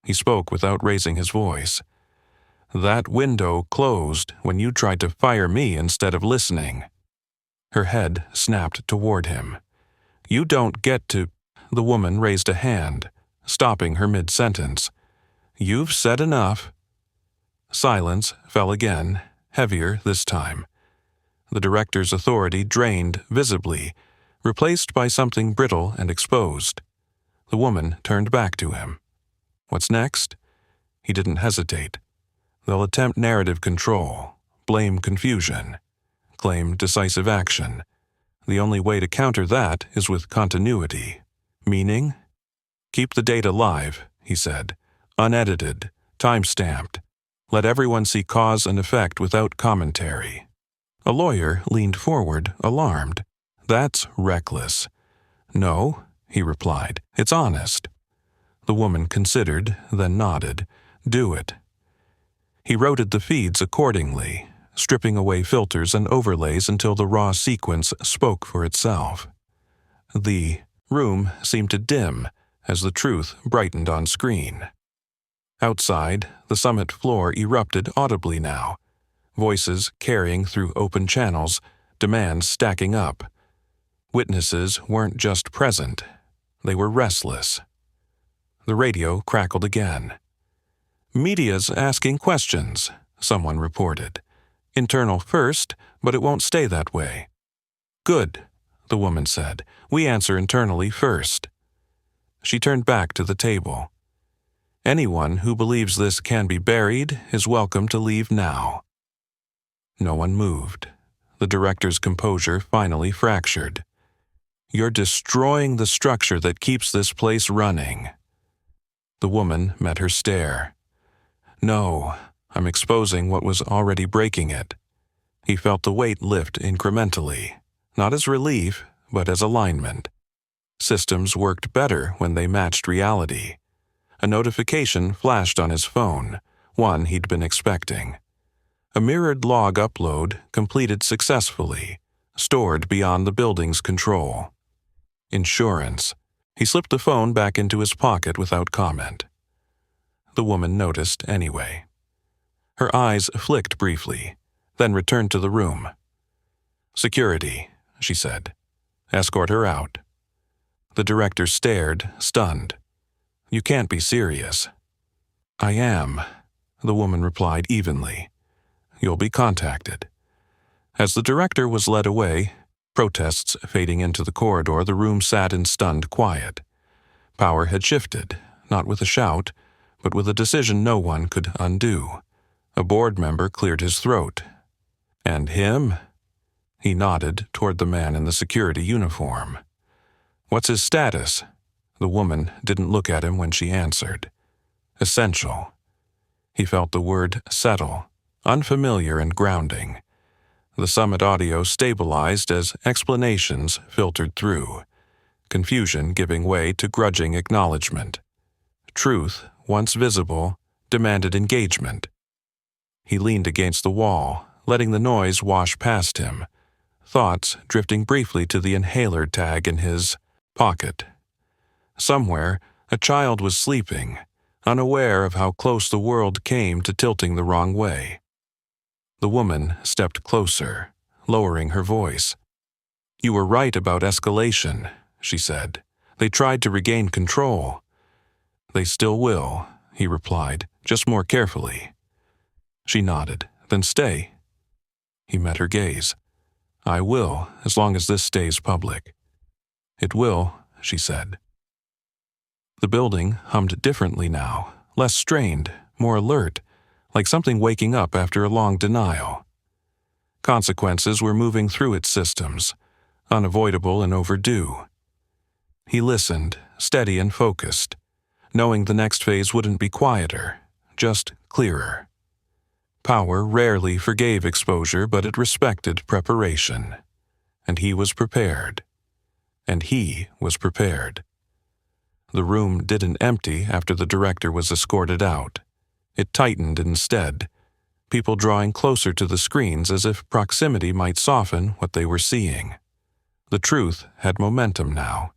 He spoke without raising his voice. "That window closed when you tried to fire me instead of listening." Her head snapped toward him. "You don't get to—" The woman raised a hand, stopping her mid-sentence. "You've said enough." Silence fell again, heavier this time. The director's authority drained visibly, replaced by something brittle and exposed. The woman turned back to him. "What's next?" He didn't hesitate. "They'll attempt narrative control, blame confusion, claim decisive action. The only way to counter that is with continuity. Meaning? Keep the data live," he said. "Unedited, time-stamped. Let everyone see cause and effect without commentary." A lawyer leaned forward, alarmed. "That's reckless." "No," he replied. "It's honest." The woman considered, then nodded. "Do it." He routed the feeds accordingly, stripping away filters and overlays until the raw sequence spoke for itself. The room seemed to dim as the truth brightened on screen. Outside, the summit floor erupted audibly now, voices carrying through open channels, demands stacking up. Witnesses weren't just present, they were restless. The radio crackled again. "Media's asking questions," someone reported. "Internal first, but it won't stay that way." "Good," the woman said. "We answer internally first." She turned back to the table. "Anyone who believes this can be buried is welcome to leave now." No one moved. The director's composure finally fractured. "You're destroying the structure that keeps this place running." The woman met her stare. "No, I'm exposing what was already breaking it." He felt the weight lift incrementally, not as relief, but as alignment. Systems worked better when they matched reality. A notification flashed on his phone, one he'd been expecting. A mirrored log upload completed successfully, stored beyond the building's control. Insurance. He slipped the phone back into his pocket without comment. The woman noticed anyway. Her eyes flicked briefly, then returned to the room. "Security," she said. "Escort her out." The director stared, stunned. "You can't be serious." "I am," the woman replied evenly. "You'll be contacted." As the director was led away, protests fading into the corridor, the room sat in stunned quiet. Power had shifted, not with a shout, but with a decision no one could undo. A board member cleared his throat. "And him?" He nodded toward the man in the security uniform. "What's his status?" The woman didn't look at him when she answered. "Essential." He felt the word settle, unfamiliar and grounding. The summit audio stabilized as explanations filtered through, confusion giving way to grudging acknowledgement. Truth, once visible, demanded engagement. He leaned against the wall, letting the noise wash past him, thoughts drifting briefly to the inhaler tag in his pocket. Somewhere, a child was sleeping, unaware of how close the world came to tilting the wrong way. The woman stepped closer, lowering her voice. "You were right about escalation," she said. "They tried to regain control." "They still will," he replied, "just more carefully." She nodded. "Then stay." He met her gaze. "I will, as long as this stays public." "It will," she said. The building hummed differently now, less strained, more alert, like something waking up after a long denial. Consequences were moving through its systems, unavoidable and overdue. He listened, steady and focused, knowing the next phase wouldn't be quieter, just clearer. Power rarely forgave exposure, but it respected preparation. And he was prepared. And he was prepared. The room didn't empty after the director was escorted out. It tightened instead, people drawing closer to the screens as if proximity might soften what they were seeing. The truth had momentum now,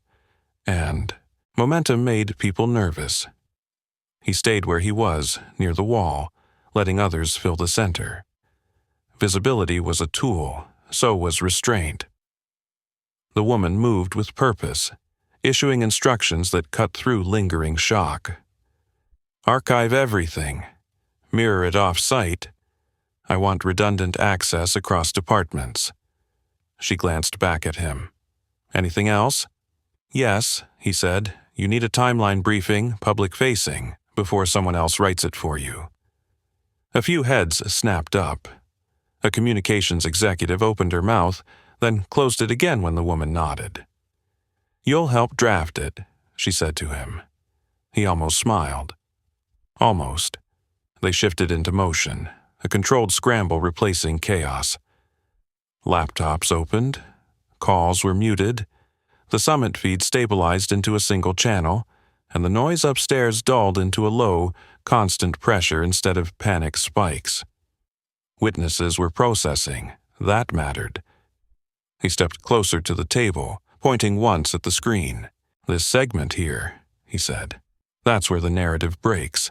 and momentum made people nervous. He stayed where he was, near the wall, letting others fill the center. Visibility was a tool, so was restraint. The woman moved with purpose, issuing instructions that cut through lingering shock. "Archive everything. Mirror it off-site. I want redundant access across departments." She glanced back at him. "Anything else?" "Yes," he said. "You need a timeline briefing, public-facing, before someone else writes it for you." A few heads snapped up. A communications executive opened her mouth, then closed it again when the woman nodded. "You'll help draft it," she said to him. He almost smiled. Almost. They shifted into motion, a controlled scramble replacing chaos. Laptops opened. Calls were muted. The summit feed stabilized into a single channel, and the noise upstairs dulled into a low, constant pressure instead of panic spikes. Witnesses were processing. That mattered. He stepped closer to the table, pointing once at the screen. "This segment here," he said. "That's where the narrative breaks.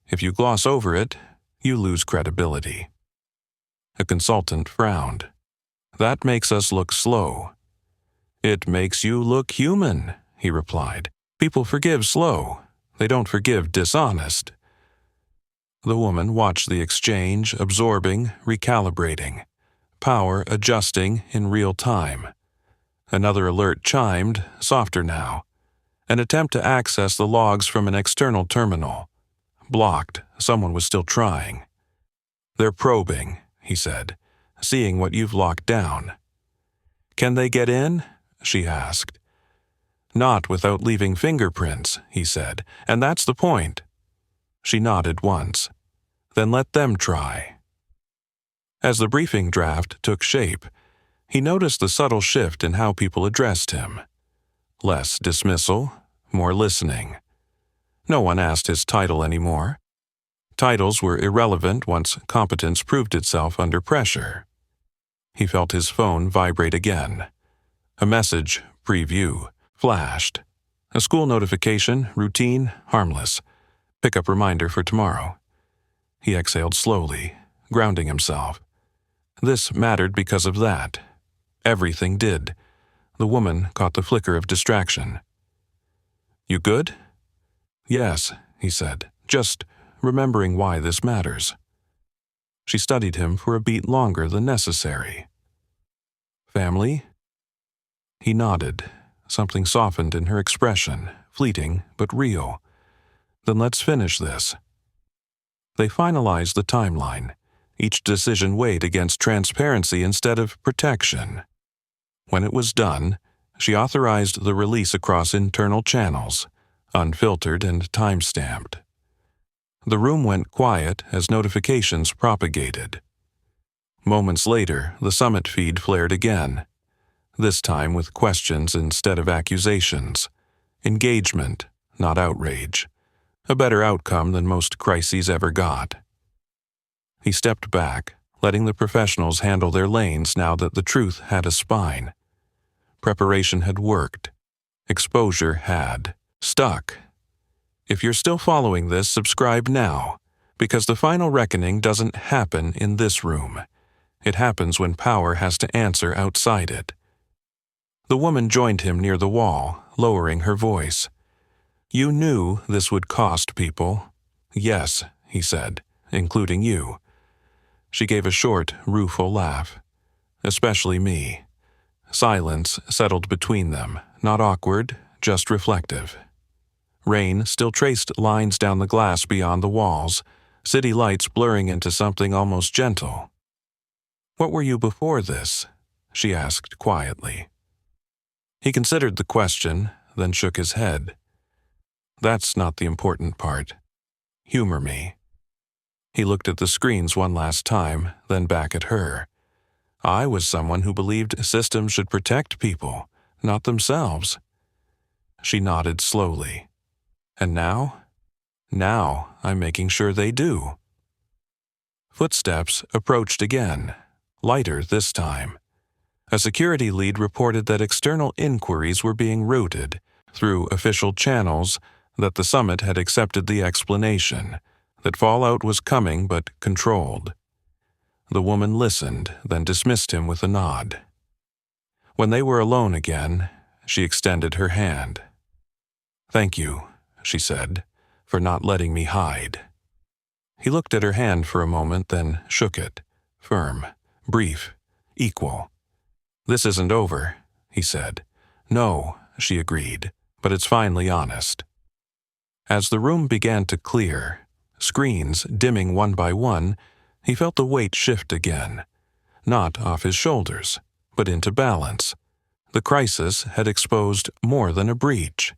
If you gloss over it, you lose credibility." A consultant frowned. "That makes us look slow." "It makes you look human," he replied. "People forgive slow. They don't forgive dishonest." The woman watched the exchange, absorbing, recalibrating, power adjusting in real time. Another alert chimed, softer now. An attempt to access the logs from an external terminal. Blocked. Someone was still trying. "They're probing," he said, "seeing what you've locked down." "Can they get in?" she asked. "Not without leaving fingerprints," he said, "and that's the point." She nodded once. "Then let them try." As the briefing draft took shape, he noticed the subtle shift in how people addressed him. Less dismissal, more listening. No one asked his title anymore. Titles were irrelevant once competence proved itself under pressure. He felt his phone vibrate again. A message, preview, flashed. A school notification, routine, harmless. Pickup reminder for tomorrow. He exhaled slowly, grounding himself. This mattered because of that. Everything did. The woman caught the flicker of distraction. "You good?" "Yes," he said, "just remembering why this matters." She studied him for a beat longer than necessary. Family? He nodded. Something softened in her expression, fleeting but real. Then let's finish this. They finalized the timeline, each decision weighed against transparency instead of protection. When it was done, she authorized the release across internal channels, unfiltered and time-stamped. The room went quiet as notifications propagated. Moments later, the summit feed flared again, this time with questions instead of accusations. Engagement, not outrage. A better outcome than most crises ever got. He stepped back, letting the professionals handle their lanes now that the truth had a spine. Preparation had worked. Exposure had stuck. If you're still following this, subscribe now, because the final reckoning doesn't happen in this room. It happens when power has to answer outside it. The woman joined him near the wall, lowering her voice. You knew this would cost people. Yes, he said, including you. She gave a short, rueful laugh. Especially me. Silence settled between them, not awkward, just reflective. Rain still traced lines down the glass beyond the walls, city lights blurring into something almost gentle. What were you before this? She asked quietly. He considered the question, then shook his head. That's not the important part. Humor me. He looked at the screens one last time, then back at her. I was someone who believed systems should protect people, not themselves. She nodded slowly. And now? Now I'm making sure they do. Footsteps approached again, lighter this time. A security lead reported that external inquiries were being routed through official channels, that the summit had accepted the explanation, that fallout was coming but controlled. The woman listened, then dismissed him with a nod. When they were alone again, she extended her hand. Thank you, she said, for not letting me hide. He looked at her hand for a moment, then shook it, firm, brief, equal. This isn't over, he said. No, she agreed, but it's finally honest. As the room began to clear, screens dimming one by one, he felt the weight shift again, not off his shoulders, but into balance. The crisis had exposed more than a breach.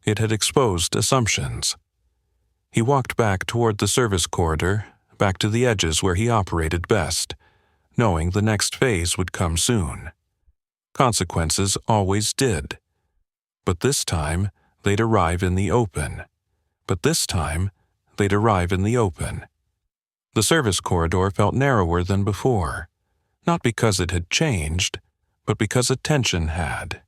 It had exposed assumptions. He walked back toward the service corridor, back to the edges where he operated best, knowing the next phase would come soon. Consequences always did. But this time, they'd arrive in the open. The service corridor felt narrower than before, not because it had changed, but because attention had.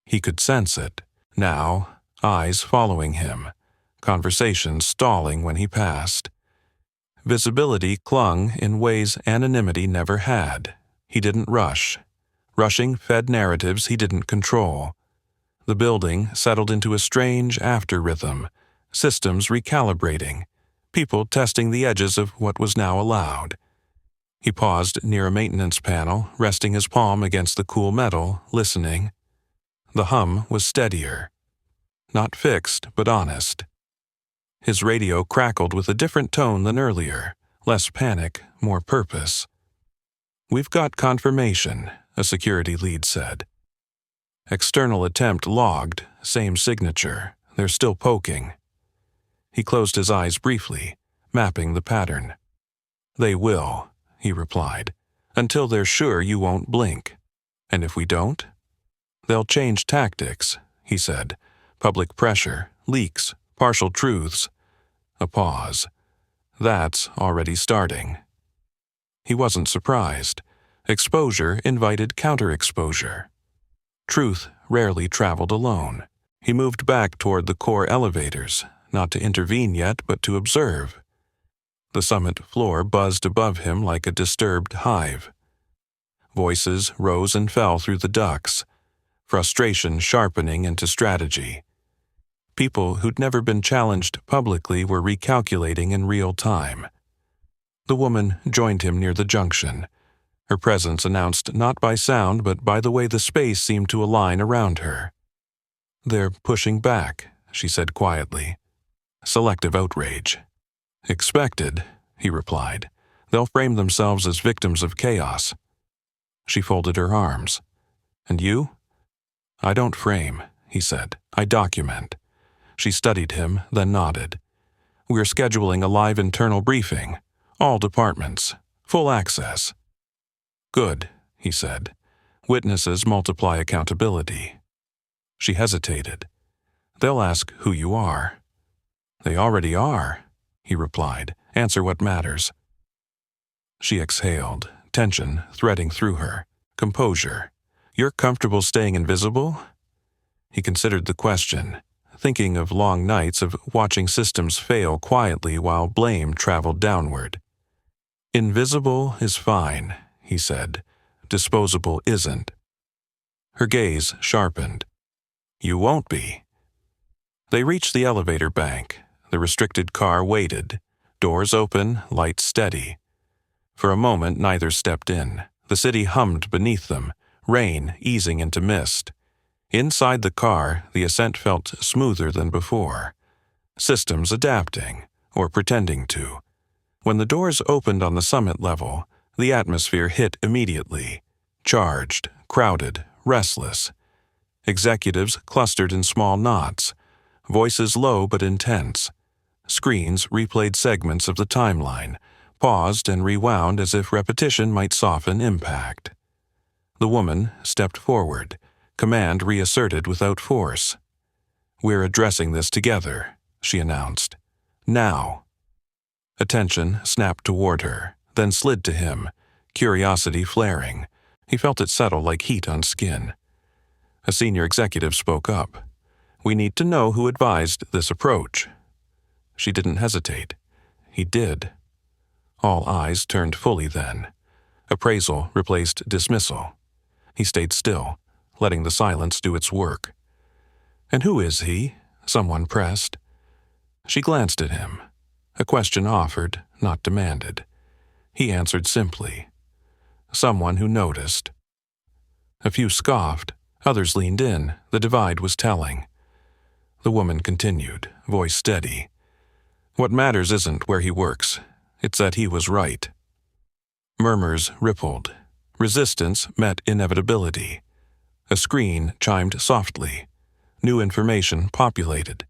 He could sense it, now, eyes following him, conversation stalling when he passed. Visibility clung in ways anonymity never had. He didn't rush. Rushing fed narratives he didn't control. The building settled into a strange after-rhythm, systems recalibrating, people testing the edges of what was now allowed. He paused near a maintenance panel, resting his palm against the cool metal, listening. The hum was steadier. Not fixed, but honest. His radio crackled with a different tone than earlier, less panic, more purpose. We've got confirmation, a security lead said. External attempt logged, same signature. They're still poking. He closed his eyes briefly, mapping the pattern. They will, he replied, until they're sure you won't blink. And if we don't? They'll change tactics, he said. Public pressure, leaks, partial truths. A pause. That's already starting. He wasn't surprised. Exposure invited counterexposure. Truth rarely traveled alone. He moved back toward the core elevators, not to intervene yet, but to observe. The summit floor buzzed above him like a disturbed hive. Voices rose and fell through the ducts, frustration sharpening into strategy. People who'd never been challenged publicly were recalculating in real time. The woman joined him near the junction. her presence announced not by sound but by the way the space seemed to align around her. "They're pushing back," she said quietly. "Selective outrage." "Expected," he replied. "They'll frame themselves as victims of chaos." She folded her arms. "And you?" "I don't frame," he said. "I document." She studied him, then nodded. "We're scheduling a live internal briefing. All departments. Full access." "Good," he said. "Witnesses multiply accountability." She hesitated. "They'll ask who you are." "They already are," he replied. "Answer what matters." She exhaled, tension threading through her. Composure. "You're comfortable staying invisible?" He considered the question, thinking of long nights of watching systems fail quietly while blame traveled downward. "Invisible is fine," he said. "Disposable isn't." Her gaze sharpened. "You won't be." They reached the elevator bank. The restricted car waited. Doors open, lights steady. For a moment, neither stepped in. The city hummed beneath them, rain easing into mist. Inside the car, the ascent felt smoother than before. Systems adapting, or pretending to. When the doors opened on the summit level, the atmosphere hit immediately. Charged, crowded, restless. Executives clustered in small knots. Voices low but intense. Screens replayed segments of the timeline, paused and rewound as if repetition might soften impact. The woman stepped forward, command reasserted without force. "We're addressing this together," she announced. "Now." Attention snapped toward her, then slid to him, curiosity flaring. He felt it settle like heat on skin. A senior executive spoke up. "We need to know who advised this approach." She didn't hesitate. He did. All eyes turned fully then. Appraisal replaced dismissal. He stayed still, letting the silence do its work. "And who is he?" someone pressed. She glanced at him. A question offered, not demanded. He answered simply. "Someone who noticed." A few scoffed. Others leaned in. The divide was telling. The woman continued, voice steady. "What matters isn't where he works. It's that he was right." Murmurs rippled. Resistance met inevitability. A screen chimed softly. New information populated.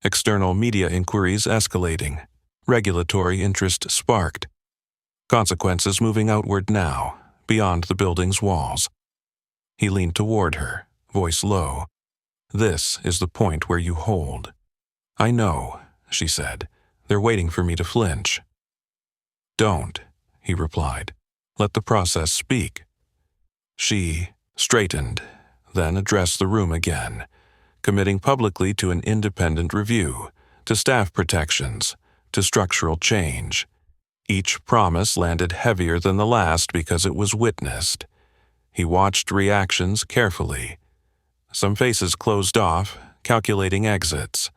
External media inquiries escalating. Regulatory interest sparked. Consequences moving outward now, beyond the building's walls. He leaned toward her, voice low. "This is the point where you hold." "I know," she said. "They're waiting for me to flinch." "Don't," he replied. "Let the process speak." She straightened, then addressed the room again, committing publicly to an independent review, to staff protections, to structural change. Each promise landed heavier than the last because it was witnessed. He watched reactions carefully. Some faces closed off, calculating exits.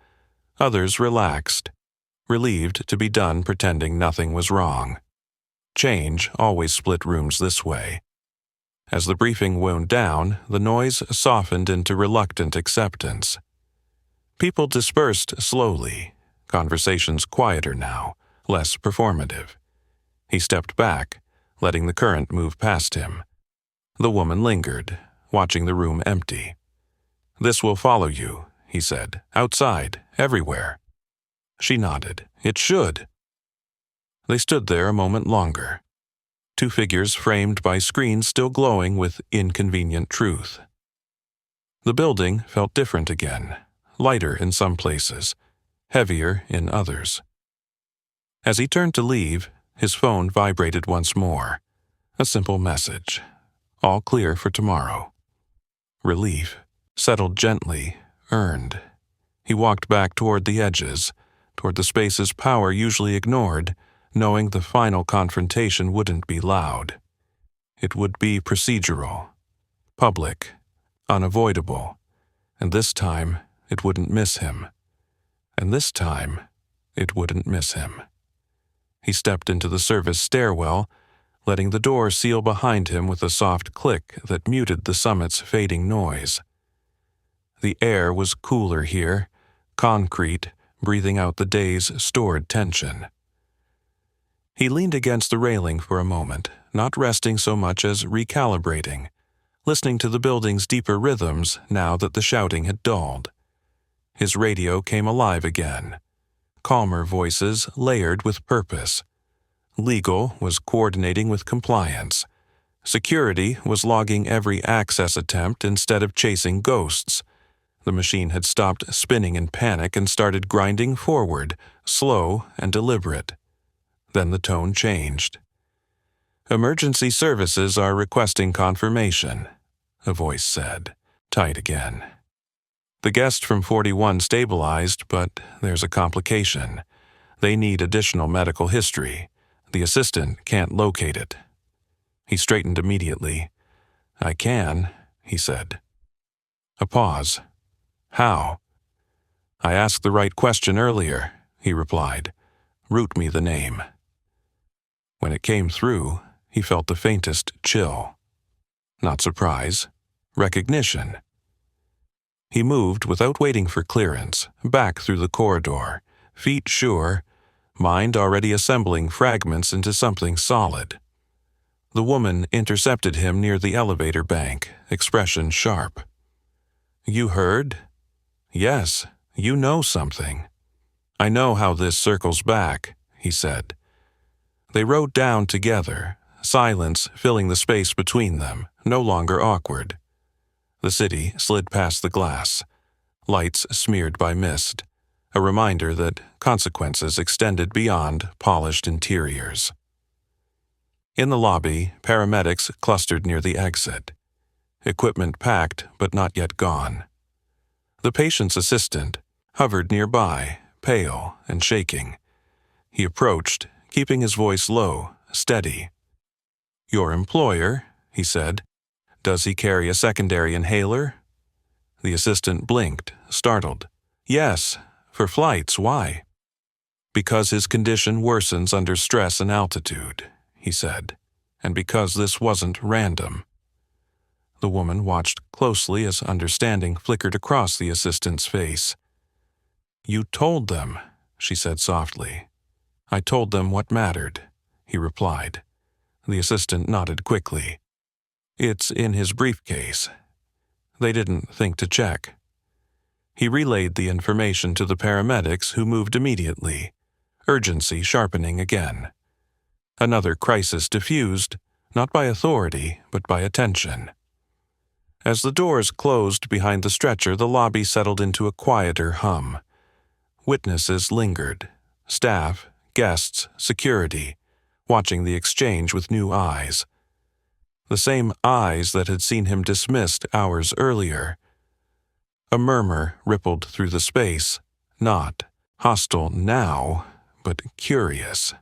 Others relaxed, relieved to be done pretending nothing was wrong. Change always split rooms this way. As the briefing wound down, the noise softened into reluctant acceptance. People dispersed slowly, conversations quieter now, less performative. He stepped back, letting the current move past him. The woman lingered, watching the room empty. "This will follow you," he said, "outside, everywhere." She nodded. "It should." They stood there a moment longer. Two figures framed by screens still glowing with inconvenient truth. The building felt different again, lighter in some places, heavier in others. As he turned to leave, his phone vibrated once more. A simple message. All clear for tomorrow. Relief, settled gently, earned. He walked back toward the edges, toward the spaces power usually ignored, knowing the final confrontation wouldn't be loud. It would be procedural, public, unavoidable, and this time it wouldn't miss him. And this time it wouldn't miss him. He stepped into the service stairwell, letting the door seal behind him with a soft click that muted the summit's fading noise. The air was cooler here, concrete, breathing out the day's stored tension. He leaned against the railing for a moment, not resting so much as recalibrating, listening to the building's deeper rhythms now that the shouting had dulled. His radio came alive again. Calmer voices layered with purpose. Legal was coordinating with compliance. Security was logging every access attempt instead of chasing ghosts. The machine had stopped spinning in panic and started grinding forward, slow and deliberate. Then the tone changed. "Emergency services are requesting confirmation," a voice said, tight again. "The guest from 41 stabilized, but there's a complication. They need additional medical history. The assistant can't locate it." He straightened immediately. "I can," he said. A pause. "How?" "I asked the right question earlier," he replied. "Root me the name." When it came through, he felt the faintest chill. Not surprise, recognition. He moved without waiting for clearance, back through the corridor, feet sure, mind already assembling fragments into something solid. The woman intercepted him near the elevator bank, expression sharp. "You heard?" "Yes, you know something." "I know how this circles back," he said. They rode down together, silence filling the space between them, no longer awkward. The city slid past the glass, lights smeared by mist, a reminder that consequences extended beyond polished interiors. In the lobby, paramedics clustered near the exit. Equipment packed but not yet gone. The patient's assistant hovered nearby, pale and shaking. He approached, keeping his voice low, steady. "Your employer," he said. "Does he carry a secondary inhaler?" The assistant blinked, startled. "Yes, for flights, why?" "Because his condition worsens under stress and altitude," he said, "and because this wasn't random." The woman watched closely as understanding flickered across the assistant's face. "You told them," she said softly. "I told them what mattered," he replied. The assistant nodded quickly. "It's in his briefcase." They didn't think to check. He relayed the information to the paramedics, who moved immediately, urgency sharpening again. Another crisis diffused, not by authority, but by attention. As the doors closed behind the stretcher, the lobby settled into a quieter hum. Witnesses lingered, staff, guests, security, watching the exchange with new eyes. The same eyes that had seen him dismissed hours earlier. A murmur rippled through the space, not hostile now, but curious.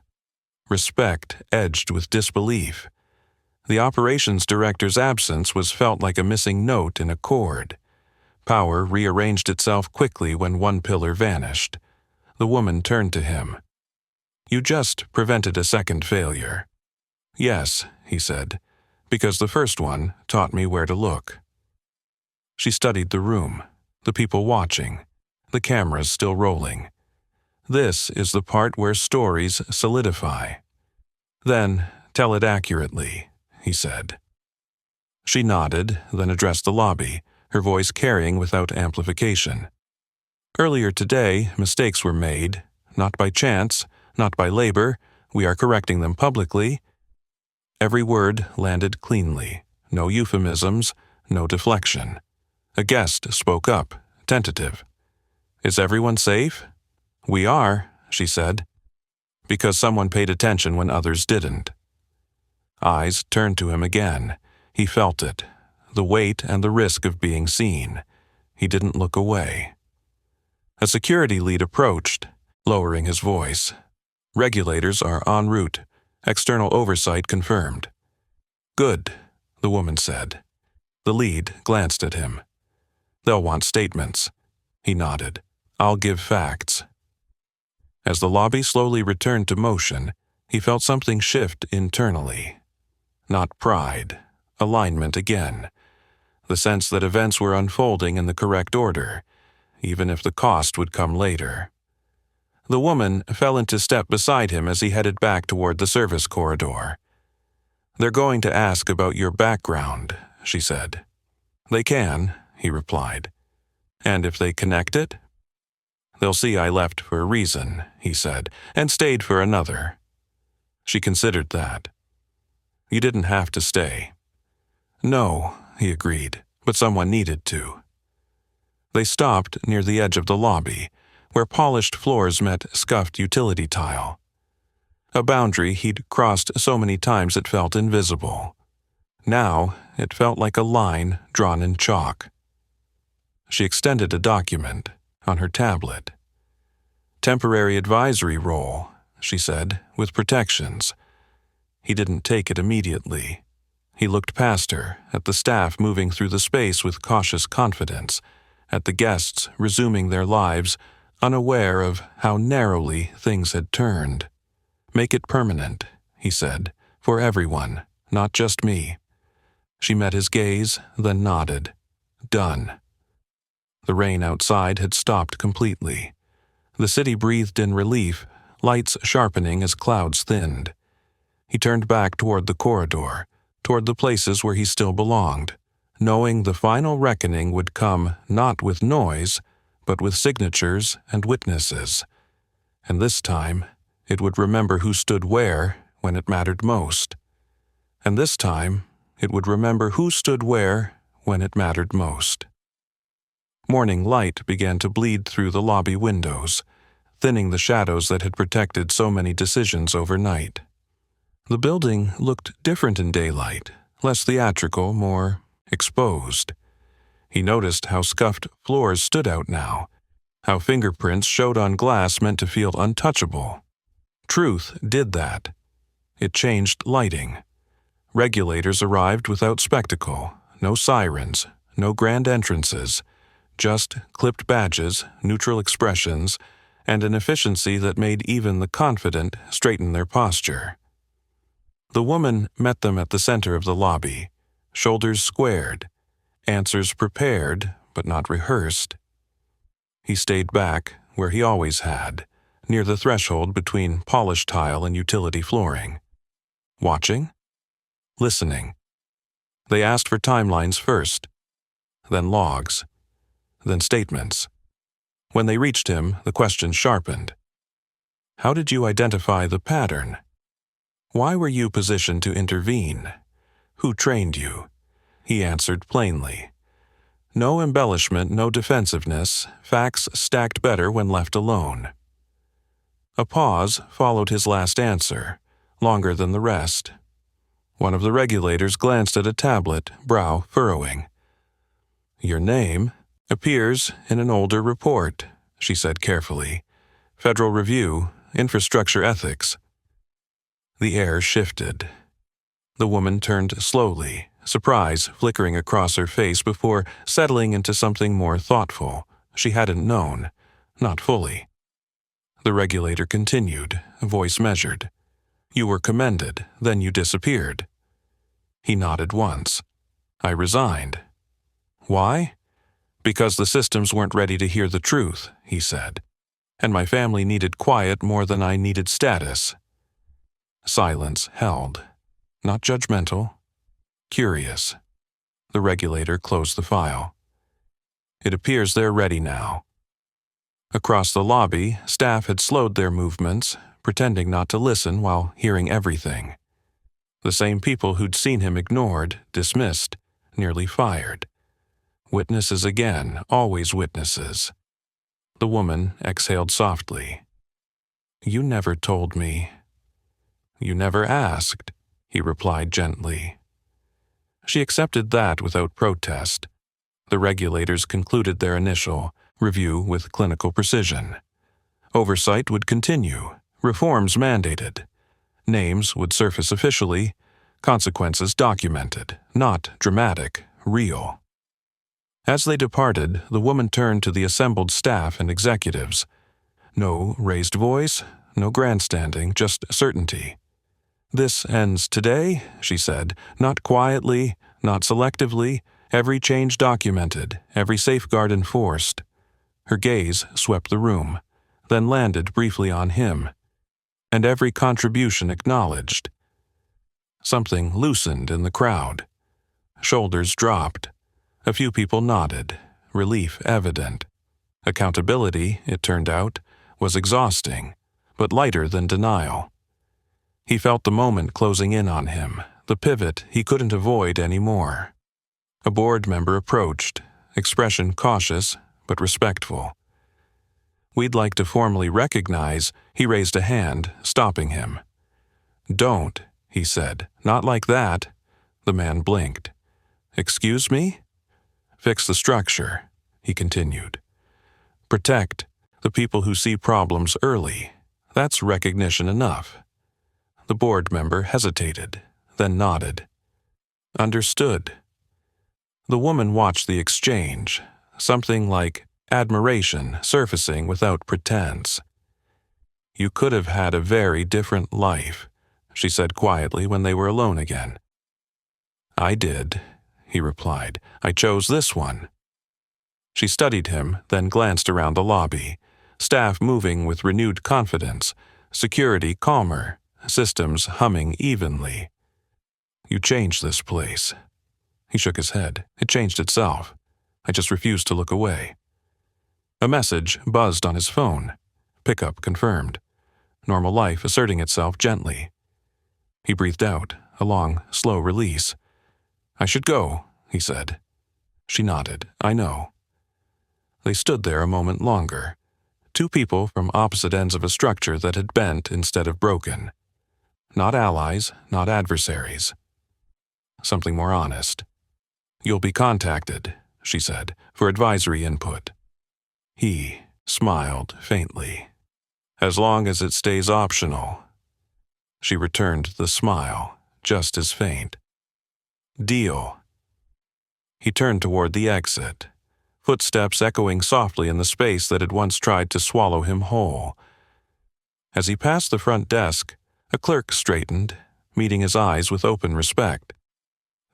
Respect edged with disbelief. The operations director's absence was felt like a missing note in a chord. Power rearranged itself quickly when one pillar vanished. The woman turned to him. "You just prevented a second failure." "Yes," he said, "because the first one taught me where to look." She studied the room, the people watching, the cameras still rolling. This is the part where stories solidify. "Then tell it accurately," he said. She nodded, then addressed the lobby, her voice carrying without amplification. "Earlier today, mistakes were made, not by chance, not by labor. We are correcting them publicly." Every word landed cleanly, no euphemisms, no deflection. A guest spoke up, tentative. "Is everyone safe?" "We are," she said. "Because someone paid attention when others didn't." Eyes turned to him again. He felt it, the weight and the risk of being seen. He didn't look away. A security lead approached, lowering his voice. "Regulators are en route. External oversight confirmed." "Good," the woman said. The lead glanced at him. "They'll want statements." He nodded. "I'll give facts." As the lobby slowly returned to motion, he felt something shift internally, not pride. Alignment again. The sense that events were unfolding in the correct order, even if the cost would come later. The woman fell into step beside him as he headed back toward the service corridor. "They're going to ask about your background," she said. "They can," he replied. "And if they connect it?" "They'll see I left for a reason," he said, "and stayed for another." She considered that. "You didn't have to stay." "No," he agreed, "but someone needed to." They stopped near the edge of the lobby, where polished floors met scuffed utility tile. A boundary he'd crossed so many times it felt invisible. Now it felt like a line drawn in chalk. She extended a document on her tablet. "Temporary advisory role," she said, "with protections." He didn't take it immediately. He looked past her, at the staff moving through the space with cautious confidence, at the guests resuming their lives, unaware of how narrowly things had turned. "Make it permanent," he said, "for everyone, not just me." She met his gaze, then nodded. "Done." The rain outside had stopped completely. The city breathed in relief, lights sharpening as clouds thinned. He turned back toward the corridor, toward the places where he still belonged, knowing the final reckoning would come not with noise, but with signatures and witnesses. And this time, it would remember who stood where when it mattered most. And this time, it would remember who stood where when it mattered most. Morning light began to bleed through the lobby windows, thinning the shadows that had protected so many decisions overnight. The building looked different in daylight, less theatrical, more exposed. He noticed how scuffed floors stood out now, how fingerprints showed on glass meant to feel untouchable. Truth did that. It changed lighting. Regulators arrived without spectacle, no sirens, no grand entrances, just clipped badges, neutral expressions, and an efficiency that made even the confident straighten their posture. The woman met them at the center of the lobby, shoulders squared, answers prepared but not rehearsed. He stayed back, where he always had, near the threshold between polished tile and utility flooring. Watching? Listening. They asked for timelines first, then logs, then statements. When they reached him, the question sharpened. "How did you identify the pattern? Why were you positioned to intervene? Who trained you?" He answered plainly. No embellishment, no defensiveness, facts stacked better when left alone. A pause followed his last answer, longer than the rest. One of the regulators glanced at a tablet, brow furrowing. "Your name appears in an older report," she said carefully. "Federal Review, Infrastructure Ethics." The air shifted. The woman turned slowly, surprise flickering across her face before settling into something more thoughtful. She hadn't known, not fully. The regulator continued, voice measured. "You were commended, then you disappeared." He nodded once. "I resigned." "Why?" "Because the systems weren't ready to hear the truth," he said. "And my family needed quiet more than I needed status." Silence held. Not judgmental. Curious. The regulator closed the file. "It appears they're ready now." Across the lobby, staff had slowed their movements, pretending not to listen while hearing everything. The same people who'd seen him ignored, dismissed, nearly fired. Witnesses again, always witnesses. The woman exhaled softly. "You never told me." "You never asked," he replied gently. She accepted that without protest. The regulators concluded their initial review with clinical precision. Oversight would continue, reforms mandated. Names would surface officially, consequences documented, not dramatic, real. As they departed, the woman turned to the assembled staff and executives. No raised voice, no grandstanding, just certainty. "This ends today," she said, "not quietly, not selectively, every change documented, every safeguard enforced." Her gaze swept the room, then landed briefly on him, and every contribution acknowledged. Something loosened in the crowd. Shoulders dropped. A few people nodded, relief evident. Accountability, it turned out, was exhausting, but lighter than denial. He felt the moment closing in on him, the pivot he couldn't avoid anymore. A board member approached, expression cautious but respectful. "We'd like to formally recognize," he raised a hand, stopping him. "Don't," he said, "not like that." The man blinked. "Excuse me?" "Fix the structure," he continued. "Protect the people who see problems early. That's recognition enough." The board member hesitated, then nodded. "Understood." The woman watched the exchange, something like admiration surfacing without pretense. "You could have had a very different life," she said quietly when they were alone again. "I did," he replied. "I chose this one." She studied him, then glanced around the lobby, staff moving with renewed confidence, security calmer, systems humming evenly. "You changed this place." He shook his head. "It changed itself. I just refused to look away." A message buzzed on his phone. Pickup confirmed. Normal life asserting itself gently. He breathed out, a long, slow release. "I should go," he said. She nodded. "I know." They stood there a moment longer. Two people from opposite ends of a structure that had bent instead of broken. Not allies, not adversaries. Something more honest. "You'll be contacted," she said, "for advisory input." He smiled faintly. "As long as it stays optional." She returned the smile, just as faint. "Deal." He turned toward the exit, footsteps echoing softly in the space that had once tried to swallow him whole. As he passed the front desk, a clerk straightened, meeting his eyes with open respect.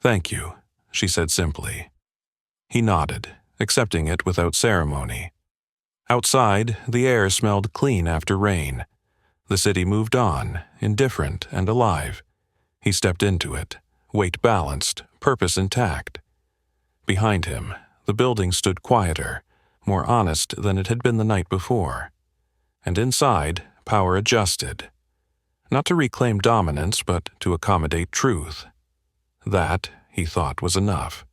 "Thank you," she said simply. He nodded, accepting it without ceremony. Outside, the air smelled clean after rain. The city moved on, indifferent and alive. He stepped into it, weight balanced, purpose intact. Behind him, the building stood quieter, more honest than it had been the night before. And inside, power adjusted. Not to reclaim dominance, but to accommodate truth. That, he thought, was enough.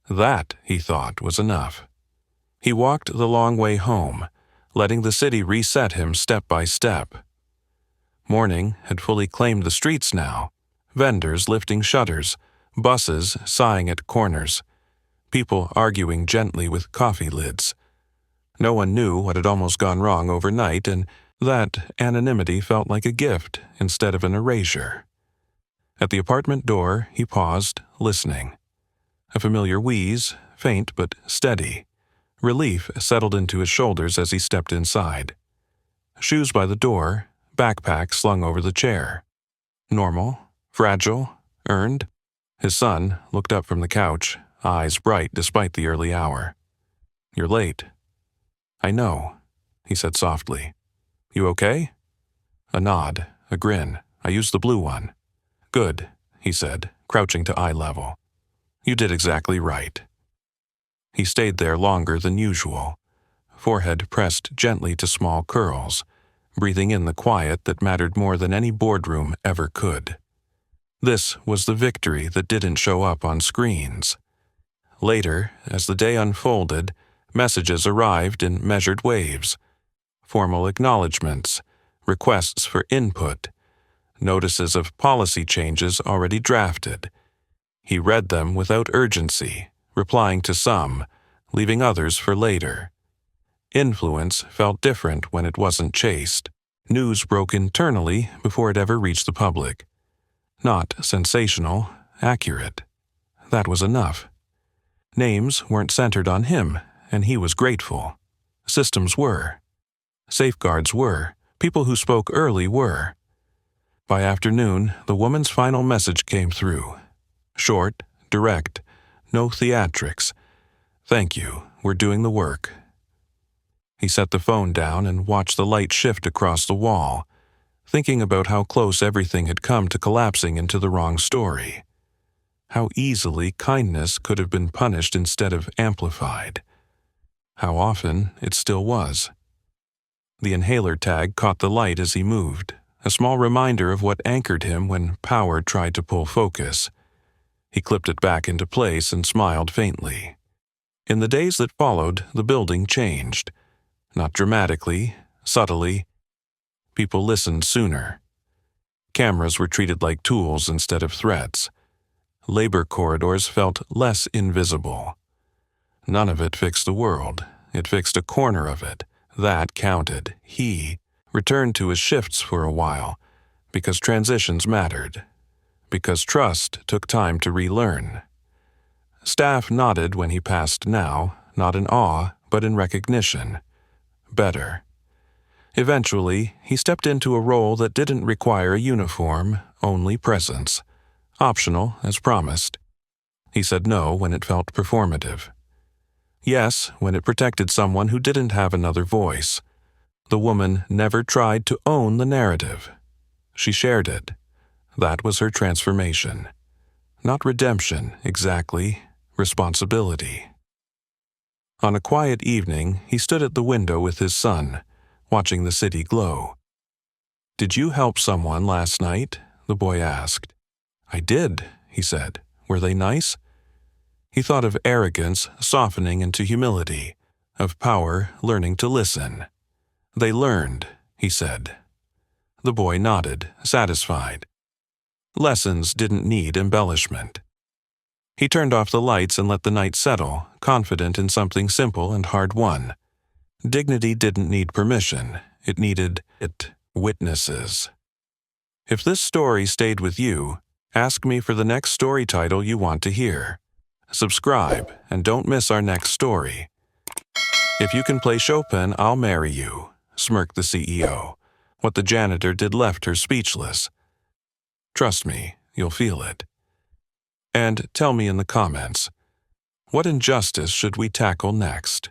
That, he thought, was enough. He walked the long way home, letting the city reset him step by step. Morning had fully claimed the streets now, vendors lifting shutters, buses sighing at corners, people arguing gently with coffee lids. No one knew what had almost gone wrong overnight, and that anonymity felt like a gift instead of an erasure. At the apartment door, he paused, listening. A familiar wheeze, faint but steady. Relief settled into his shoulders as he stepped inside. Shoes by the door, backpack slung over the chair. Normal, fragile, earned. His son looked up from the couch, eyes bright despite the early hour. "You're late." "I know," he said softly. "You okay?" A nod, a grin. "I used the blue one." "Good," he said, crouching to eye level. "You did exactly right." He stayed there longer than usual, forehead pressed gently to small curls, breathing in the quiet that mattered more than any boardroom ever could. This was the victory that didn't show up on screens. Later, as the day unfolded, messages arrived in measured waves. Formal acknowledgments, requests for input, notices of policy changes already drafted. He read them without urgency, replying to some, leaving others for later. Influence felt different when it wasn't chased. News broke internally before it ever reached the public. Not sensational, accurate. That was enough. Names weren't centered on him, and he was grateful. Systems were. Safeguards were. People who spoke early were. By afternoon, the woman's final message came through. Short, direct, no theatrics. "Thank you, we're doing the work." He set the phone down and watched the light shift across the wall, thinking about how close everything had come to collapsing into the wrong story. How easily kindness could have been punished instead of amplified. How often it still was. The inhaler tag caught the light as he moved, a small reminder of what anchored him when power tried to pull focus. He clipped it back into place and smiled faintly. In the days that followed, the building changed. Not dramatically, subtly. People listened sooner. Cameras were treated like tools instead of threats. Labor corridors felt less invisible. None of it fixed the world. It fixed a corner of it. That counted. He returned to his shifts for a while, because transitions mattered, because trust took time to relearn. Staff nodded when he passed now, not in awe, but in recognition. Better. Eventually, he stepped into a role that didn't require a uniform, only presence. Optional, as promised. He said no when it felt performative. Yes, when it protected someone who didn't have another voice. The woman never tried to own the narrative. She shared it. That was her transformation. Not redemption, exactly. Responsibility. On a quiet evening, he stood at the window with his son, watching the city glow. "Did you help someone last night?" the boy asked. "I did," he said. "Were they nice?" He thought of arrogance softening into humility, of power learning to listen. "They learned," he said. The boy nodded, satisfied. Lessons didn't need embellishment. He turned off the lights and let the night settle, confident in something simple and hard-won. Dignity didn't need permission. It needed witnesses. If this story stayed with you, ask me for the next story title you want to hear. Subscribe, and don't miss our next story. "If you can play Chopin, I'll marry you," smirked the CEO. What the janitor did left her speechless. Trust me, you'll feel it. And tell me in the comments, what injustice should we tackle next?